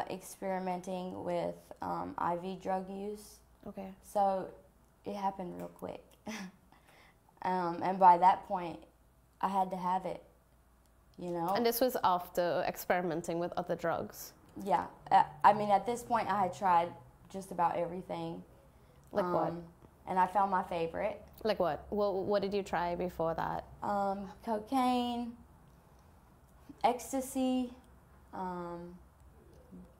experimenting with IV drug use. Okay. So it happened real quick. And by that point, I had to have it, you know. And this was after experimenting with other drugs? Yeah. I mean, at this point, I had tried just about everything. Like what? And I found my favorite. Like what? What did you try before that? Cocaine, ecstasy,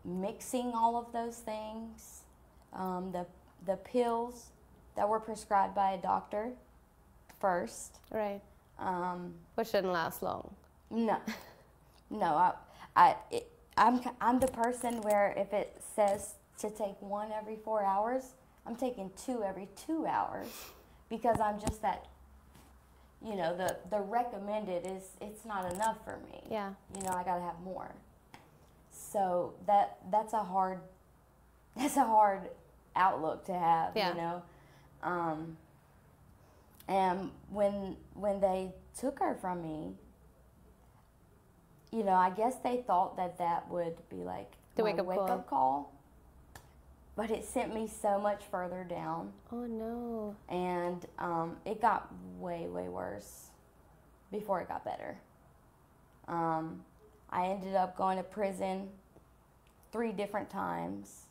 mixing all of those things, the pills that were prescribed by a doctor first. Right. Which didn't last long. No, I'm the person where if it says to take 1 every 4 hours, I'm taking 2 every 2 hours, because I'm just that. You know, the recommended it's not enough for me. Yeah. You know, I gotta have more. So that's a hard outlook to have, yeah. You know. And when they took her from me, you know, I guess they thought that would be like the wake-up call. but it sent me so much further down. Oh no. And it got way, way worse before it got better. I ended up going to prison 3 different times.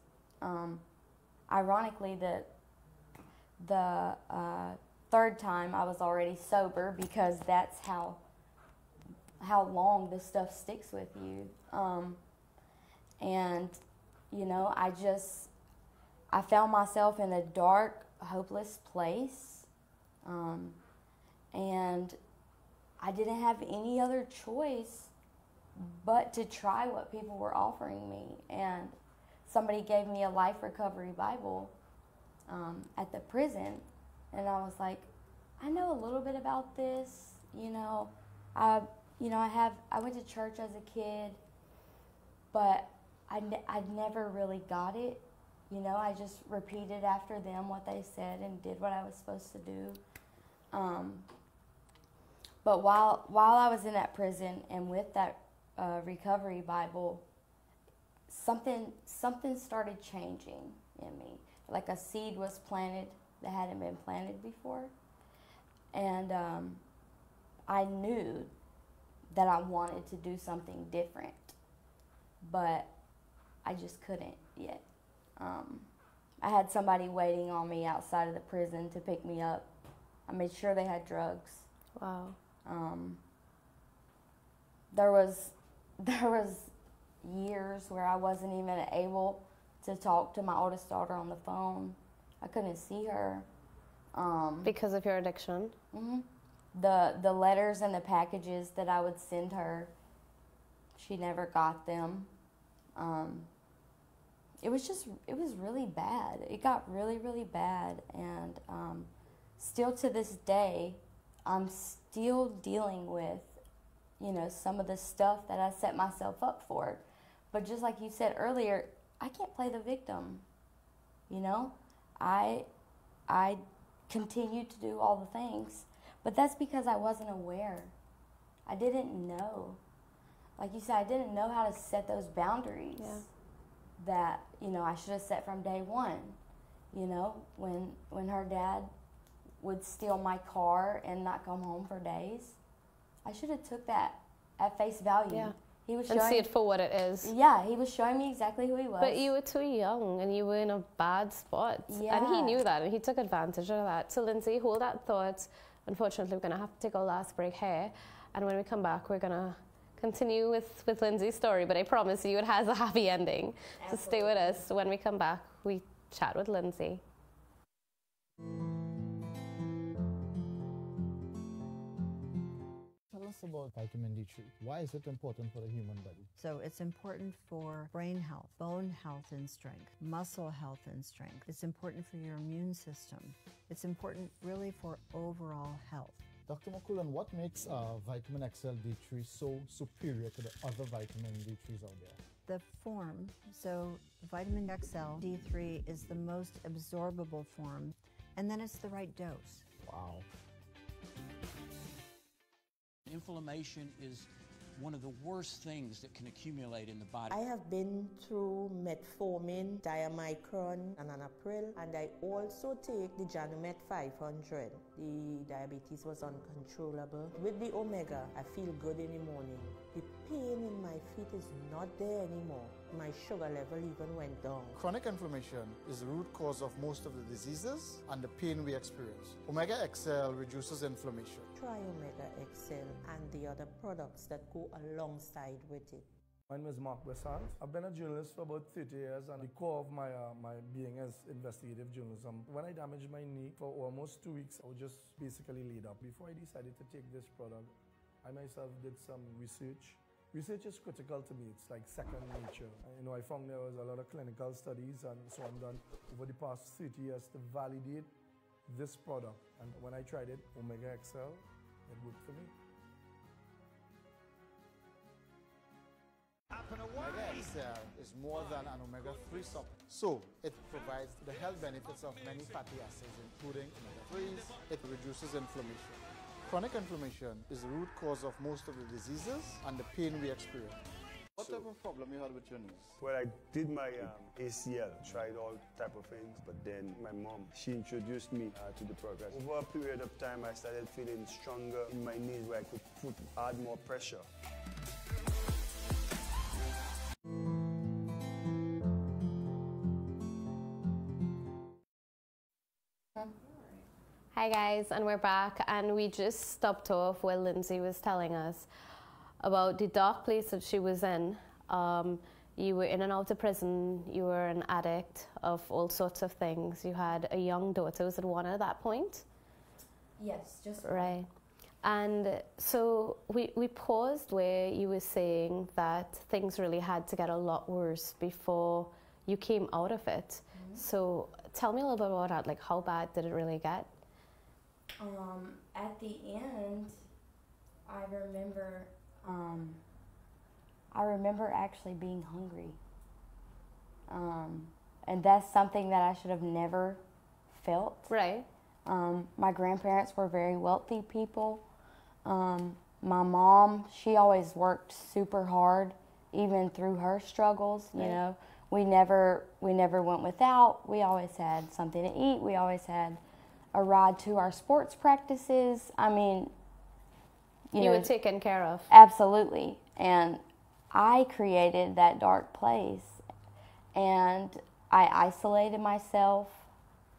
Ironically, the 3rd time I was already sober, because that's how long this stuff sticks with you. And you know, I found myself in a dark, hopeless place, and I didn't have any other choice but to try what people were offering me. And somebody gave me a life recovery Bible at the prison, and I was like, I know a little bit about this. You know, I went to church as a kid, but I never really got it. You know, I just repeated after them what they said and did what I was supposed to do. But while I was in that prison and with that recovery Bible, something started changing in me. Like a seed was planted that hadn't been planted before. And I knew that I wanted to do something different, but I just couldn't yet. I had somebody waiting on me outside of the prison to pick me up. I made sure they had drugs. Wow. There was years where I wasn't even able to talk to my oldest daughter on the phone. I couldn't see her. Because of your addiction? Mm-hmm. The letters and the packages that I would send her, she never got them. It was really bad. It got really, really bad. And still to this day, I'm still dealing with, you know, some of the stuff that I set myself up for. But just like you said earlier, I can't play the victim. You know, I continued to do all the things, but that's because I wasn't aware. I didn't know. Like you said, I didn't know how to set those boundaries that, you know, I should have set from day one. You know, when her dad would steal my car and not come home for days, I should have took that at face value. Yeah. He was and see it for what it is. Yeah, he was showing me exactly who he was. But you were too young and you were in a bad spot. Yeah. And he knew that and he took advantage of that. So Lindsey, hold that thought. Unfortunately, we're going to have to take our last break here. And when we come back, we're going to continue with Lindsey's story. But I promise you, it has a happy ending. Absolutely. So stay with us. When we come back, we chat with Lindsey. About vitamin D3. Why is it important for the human body? So it's important for brain health, bone health and strength, muscle health and strength. It's important for your immune system. It's important really for overall health. Dr. Kublal, what makes vitamin XL D3 so superior to the other vitamin D3s out there? The form. So vitamin XL D3 is the most absorbable form, and then it's the right dose. Wow. Inflammation is one of the worst things that can accumulate in the body. I have been through metformin, diamicron, and anapril, and I also take the Janumet 500. The diabetes was uncontrollable. With the omega, I feel good in the morning. The pain in my feet is not there anymore. My sugar level even went down. Chronic inflammation is the root cause of most of the diseases and the pain we experience. Omega XL reduces inflammation. Try Omega XL and the other products that go alongside with it. My name is Mark Besant. I've been a journalist for about 30 years, and the core of my being is investigative journalism. When I damaged my knee for almost 2 weeks, I was just basically laid up. Before I decided to take this product, I myself did some research. Research is critical to me. It's like second nature. I found there was a lot of clinical studies and so on done over the past 30 years to validate this product. And when I tried it, Omega XL, it worked for me. Omega XL is more than an omega-3 supplement. So, it provides the health benefits of many fatty acids, including omega-3s. It reduces inflammation. Chronic inflammation is the root cause of most of the diseases and the pain we experience. What type of problem you had with your knees? Well, I did my ACL, tried all type of things, but then my mom, she introduced me to the progress. Over a period of time, I started feeling stronger in my knees where I could add more pressure. Hi guys, and we're back, and we just stopped off where Lindsey was telling us about the dark place that she was in. You were in and out of prison, you were an addict of all sorts of things. You had a young daughter, was it one at that point? Yes, just one. Right. And so we paused where you were saying that things really had to get a lot worse before you came out of it. Mm-hmm. So tell me a little bit about that, like how bad did it really get? At the end, I remember actually being hungry. And that's something that I should have never felt. Right. My grandparents were very wealthy people. My mom, she always worked super hard, even through her struggles, you know. We never went without. We always had something to eat. We always had a ride to our sports practices. I mean, you know, were taken care of. Absolutely. And I created that dark place, and I isolated myself.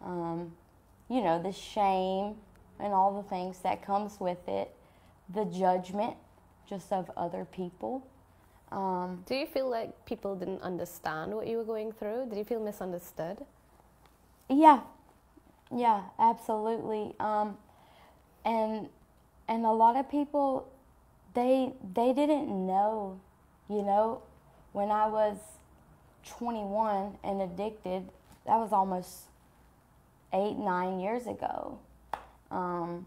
You know, the shame and all the things that comes with it, the judgment just of other people. Do you feel like people didn't understand what you were going through? Did you feel misunderstood? Yeah, absolutely. And a lot of people, they didn't know, you know, when I was 21 and addicted, that was almost 8-9 years ago. And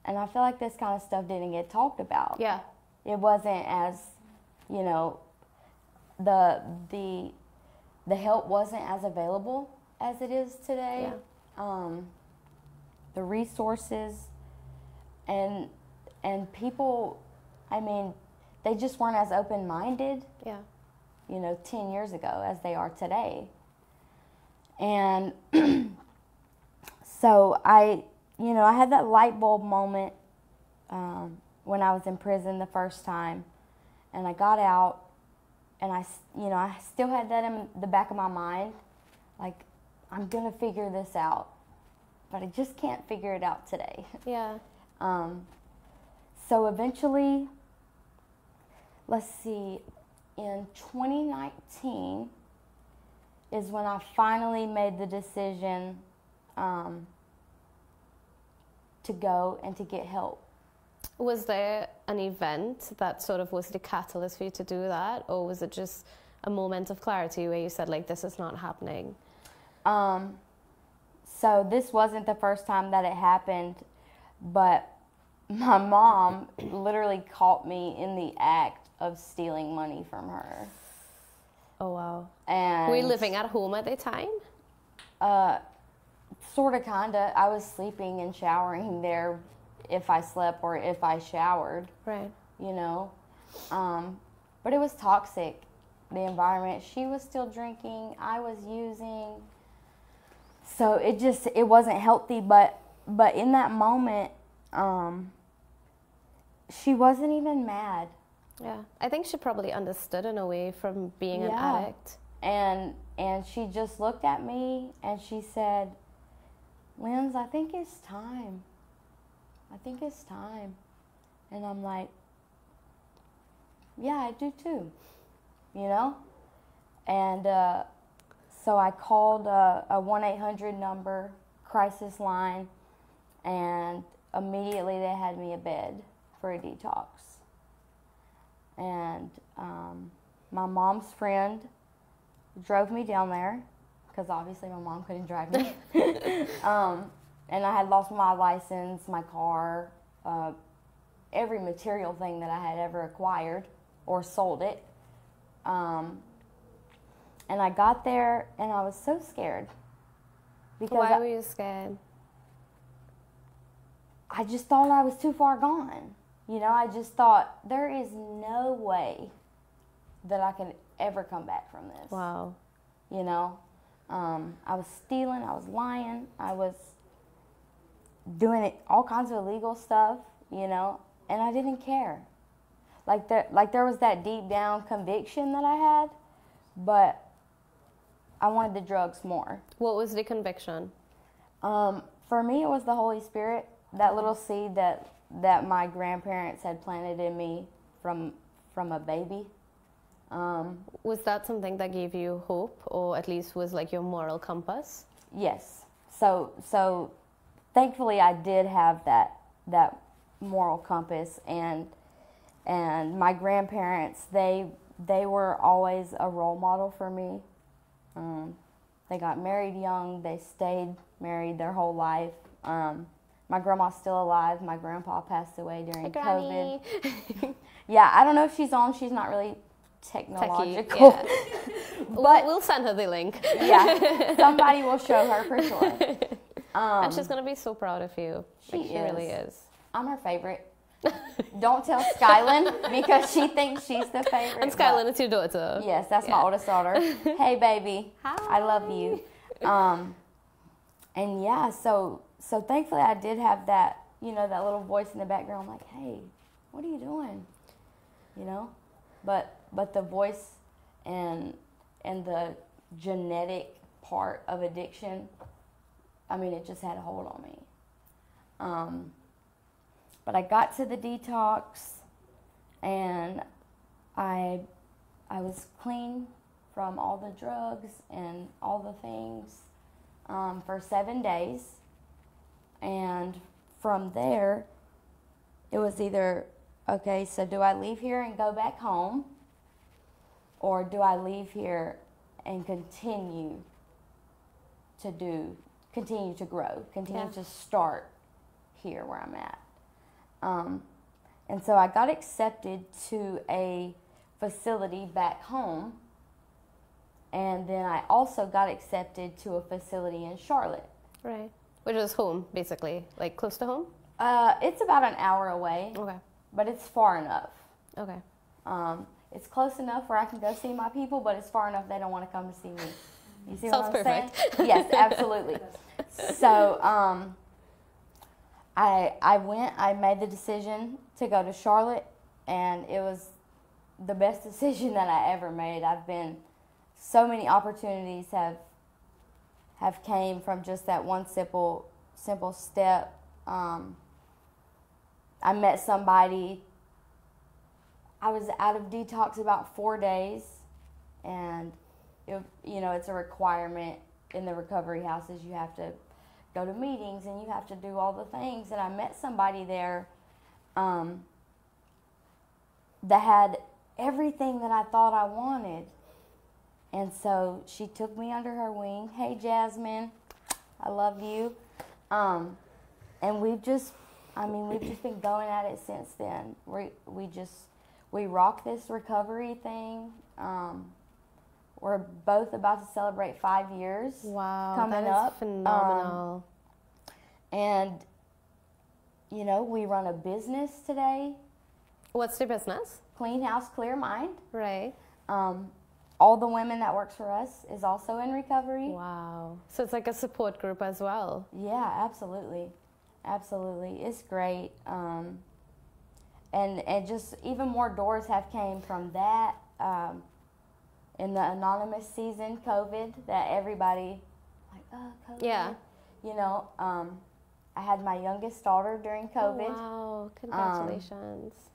I feel like this kind of stuff didn't get talked about. Yeah. It wasn't as, you know, the help wasn't as available as it is today. Yeah. The resources and people, I mean, they just weren't as open-minded, yeah, you know, 10 years ago as they are today. And so I had that light bulb moment when I was in prison the first time, and I got out, and I still had that in the back of my mind, like, I'm gonna figure this out, but I just can't figure it out today. Yeah. So eventually, let's see, in 2019 is when I finally made the decision to go and to get help. Was there an event that sort of was the catalyst for you to do that, or was it just a moment of clarity where you said, like, this is not happening? So this wasn't the first time that it happened, but my mom literally caught me in the act of stealing money from her. Oh, wow. And were you living at home at the time? Sort of, kind of. I was sleeping and showering there if I slept or if I showered. Right. You know? But it was toxic, the environment. She was still drinking. I was using. So it wasn't healthy. But in that moment, she wasn't even mad. Yeah. I think she probably understood in a way from being an addict. And she just looked at me and she said, Linz, I think it's time. I think it's time. And I'm like, yeah, I do too, you know? And so I called a 1-800 number, crisis line, and immediately they had me a bed for a detox. And my mom's friend drove me down there, because obviously my mom couldn't drive me. And I had lost my license, my car, every material thing that I had ever acquired or sold it. And I got there and I was so scared. Because why were you scared? I just thought I was too far gone. You know, I just thought there is no way that I can ever come back from this. Wow. You know, I was stealing, I was lying, I was doing all kinds of illegal stuff, you know, and I didn't care. Like there was that deep down conviction that I had, but I wanted the drugs more. What was the conviction? For me, it was the Holy Spirit, that little seed that my grandparents had planted in me from a baby. Was that something that gave you hope, or at least was like your moral compass? Yes. So thankfully I did have that moral compass, and my grandparents, they were always a role model for me. They got married young, they stayed married their whole life. My grandma's still alive. My grandpa passed away during COVID. Yeah, I don't know if she's on. She's not really technological. Techie, yeah. But we'll send her the link. Yeah, somebody will show her for sure. And she's going to be so proud of you. She really is. I'm her favorite. Don't tell Skylin, because she thinks she's the favorite. And Skylin is your daughter. Yes, that's my oldest daughter. Hey, baby. Hi. I love you. And yeah, so thankfully I did have that, you know, that little voice in the background, like, hey, what are you doing? You know, but the voice and the genetic part of addiction, I mean, it just had a hold on me. But I got to the detox, and I was clean from all the drugs and all the things for 7 days. And from there, it was either, okay, so do I leave here and go back home, or do I leave here and continue to grow, continue to start here where I'm at? And so I got accepted to a facility back home, and then I also got accepted to a facility in Charlotte. Right. Which is home, basically, like close to home? It's about an hour away. Okay. But it's far enough. Okay. It's close enough where I can go see my people, but it's far enough they don't want to come to see me. You see Sounds what I'm perfect. saying? Yes, absolutely. So I made the decision to go to Charlotte, and it was the best decision that I ever made. So many opportunities have came from just that one simple step. I met somebody. I was out of detox about 4 days, and it's a requirement in the recovery houses. You have to go to meetings and you have to do all the things. And I met somebody there that had everything that I thought I wanted. And so she took me under her wing. Hey, Jasmine, I love you. And we've just been going at it since then. We rock this recovery thing. We're both about to celebrate 5 years. Wow, coming that is up. Phenomenal. And we run a business today. What's your business? Clean House, Clear Mind. Right. All the women that works for us is also in recovery. Wow. So it's like a support group as well. Yeah, absolutely. Absolutely. It's great. And just even more doors have came from that. In the anonymous season, COVID, that everybody, COVID. Yeah. I had my youngest daughter during COVID. Oh, wow. Congratulations.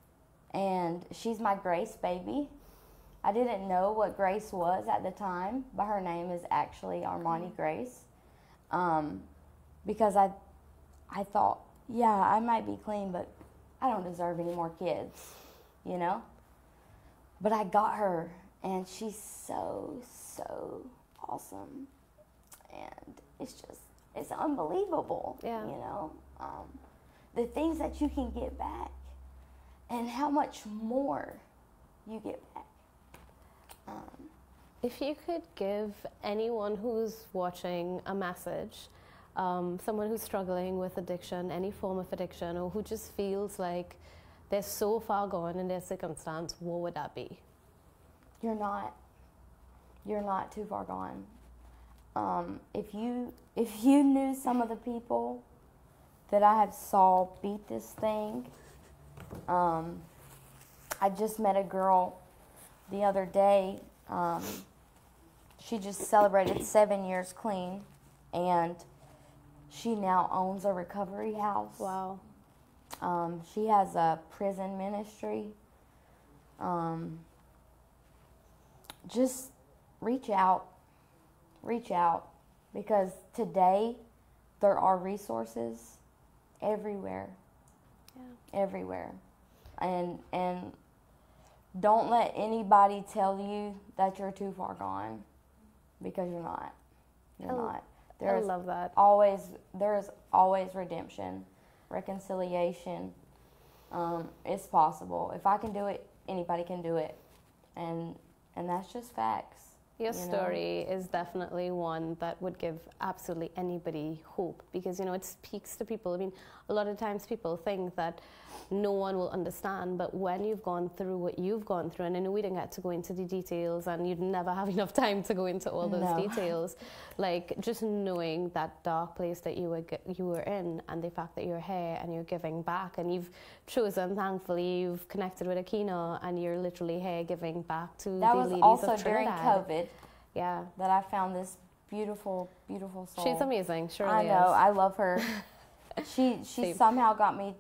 And she's my Grace baby. I didn't know what Grace was at the time, but her name is actually Armani Grace. Because I thought, yeah, I might be clean, but I don't deserve any more kids, But I got her, and she's so awesome. And it's unbelievable, the things that you can get back and how much more you get back. If you could give anyone who's watching a message, someone who's struggling with addiction, any form of addiction, or who just feels like they're so far gone in their circumstance, what would that be? you're not too far gone. If you knew some of the people that I have saw beat this thing, I just met a girl the other day. She just celebrated 7 years clean, and she now owns a recovery house. Wow. She has a prison ministry. Just reach out, because today there are resources everywhere. Yeah. Everywhere. And don't let anybody tell you that you're too far gone, because you're not. You're not. I love that. There is always redemption, reconciliation. It's possible. If I can do it, anybody can do it, and that's just facts. Your story is definitely one that would give absolutely anybody hope, because, you know, it speaks to people. I mean, a lot of times people think that no one will understand, but when you've gone through what you've gone through, and I know we didn't get to go into the details, and you'd never have enough time to go into all those details, like just knowing that dark place that you were in, and the fact that you're here and you're giving back, and you've chosen, thankfully, you've connected with Akenna, and you're literally here giving back to the ladies of Trinidad. That was also during COVID. Yeah. That I found this beautiful, beautiful soul. She's amazing, surely I know, I love her. She somehow got me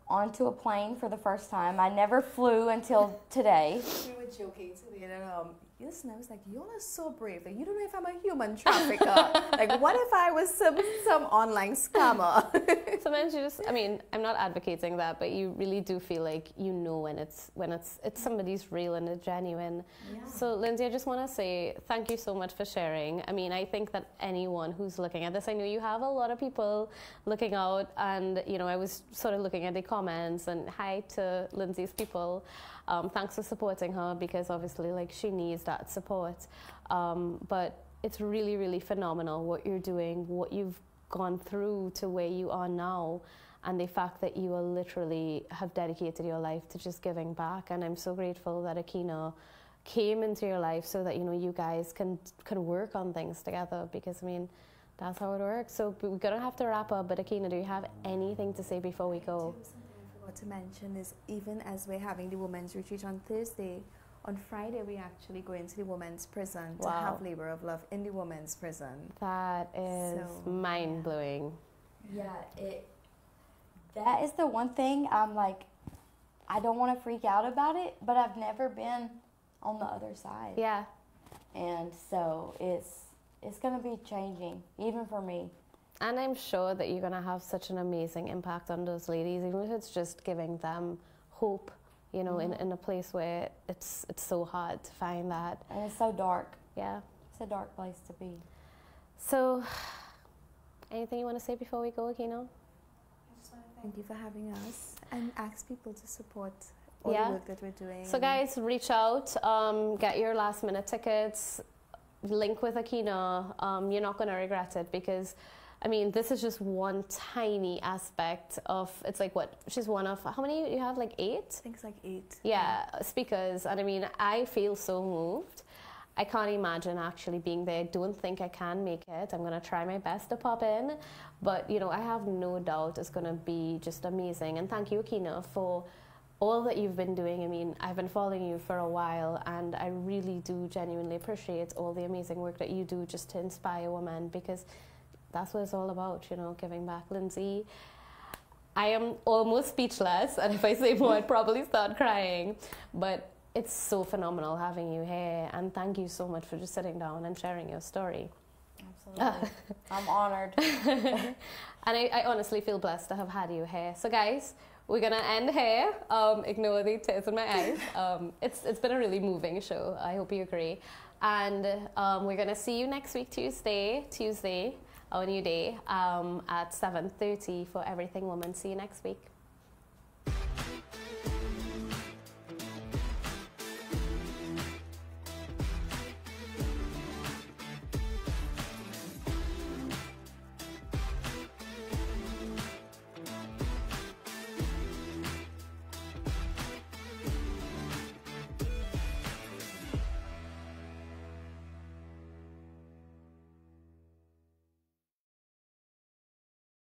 onto a plane for the first time. I never flew until today. We were joking today that listen, I was like, y'all are so brave. Like, you don't know if I'm a human trafficker. Like, what if I was some online scammer? Sometimes you just, I mean, I'm not advocating that, but you really do feel like you know when it's somebody's real and it's genuine. Yeah. So, Lindsey, I just want to say thank you so much for sharing. I mean, I think that anyone who's looking at this, I know you have a lot of people looking out, and, you know, I was sort of looking at the comments, and hi to Lindsey's people. Thanks for supporting her, because obviously, like, she needs that support. But it's really, really phenomenal what you're doing, what you've gone through to where you are now, and the fact that you are literally have dedicated your life to just giving back. And I'm so grateful that Akenna came into your life so that, you know, you guys can work on things together, because, I mean, that's how it works. So we're going to have to wrap up, but Akenna, do you have anything to say before we go? What to mention is, even as we're having the women's retreat on Thursday, on Friday we actually go into the women's prison to have labor of love in the women's prison. That is mind-blowing. Yeah, that is the one thing I'm like, I don't want to freak out about it, but I've never been on the other side. Yeah. And so it's going to be changing, even for me. And I'm sure that you're going to have such an amazing impact on those ladies, even if it's just giving them hope, you know, in a place where it's so hard to find that. And it's so dark. Yeah. It's a dark place to be. So, anything you want to say before we go, Akenna? I just want to thank you for having us, and ask people to support all the work that we're doing. So guys, reach out, get your last minute tickets, link with Akenna. You're not going to regret it, because I mean, this is just one tiny aspect of, it's like what, she's one of, how many you have, like 8? I think it's like 8. Yeah, speakers, and I mean, I feel so moved. I can't imagine actually being there. I don't think I can make it. I'm going to try my best to pop in, but, you know, I have no doubt it's going to be just amazing. And thank you, Akenna, for all that you've been doing. I mean, I've been following you for a while, and I really do genuinely appreciate all the amazing work that you do just to inspire women, because that's what it's all about, you know, giving back. Lindsey, I am almost speechless, and if I say more, I'd probably start crying. But it's so phenomenal having you here, and thank you so much for just sitting down and sharing your story. Absolutely. I'm honored. And I honestly feel blessed to have had you here. So guys, we're going to end here. Ignore the tears in my eyes. It's been a really moving show. I hope you agree. And we're going to see you next week, Tuesday, our new day, at 7:30 for Everything Woman. See you next week.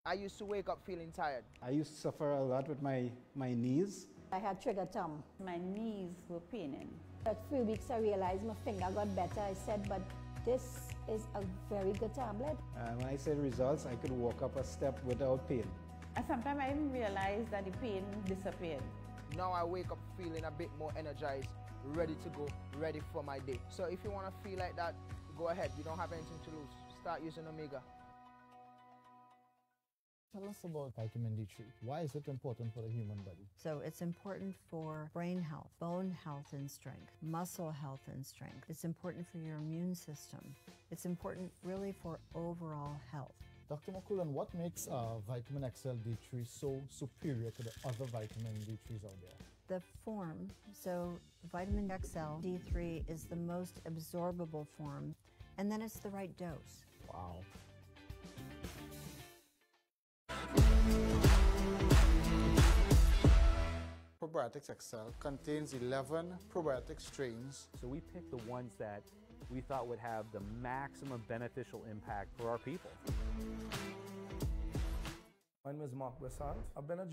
I used to wake up feeling tired. I used to suffer a lot with my knees. I had trigger thumb. My knees were paining. At 3 weeks I realized my finger got better. I said, but this is a very good tablet. When I said results, I could walk up a step without pain. And sometimes I even realized that the pain disappeared. Now I wake up feeling a bit more energized, ready to go, ready for my day. So if you want to feel like that, go ahead. You don't have anything to lose. Start using Omega. Tell us about vitamin D3. Why is it important for the human body? So it's important for brain health, bone health and strength, muscle health and strength. It's important for your immune system. It's important really for overall health. Dr. Kublal, what makes vitamin XL D3 so superior to the other vitamin D3s out there? The form, so vitamin XL D3 is the most absorbable form, and then it's the right dose. Wow. Probiotics XL contains 11 probiotic strains. So we picked the ones that we thought would have the maximum beneficial impact for our people. My name is Mark Bessant. I've been a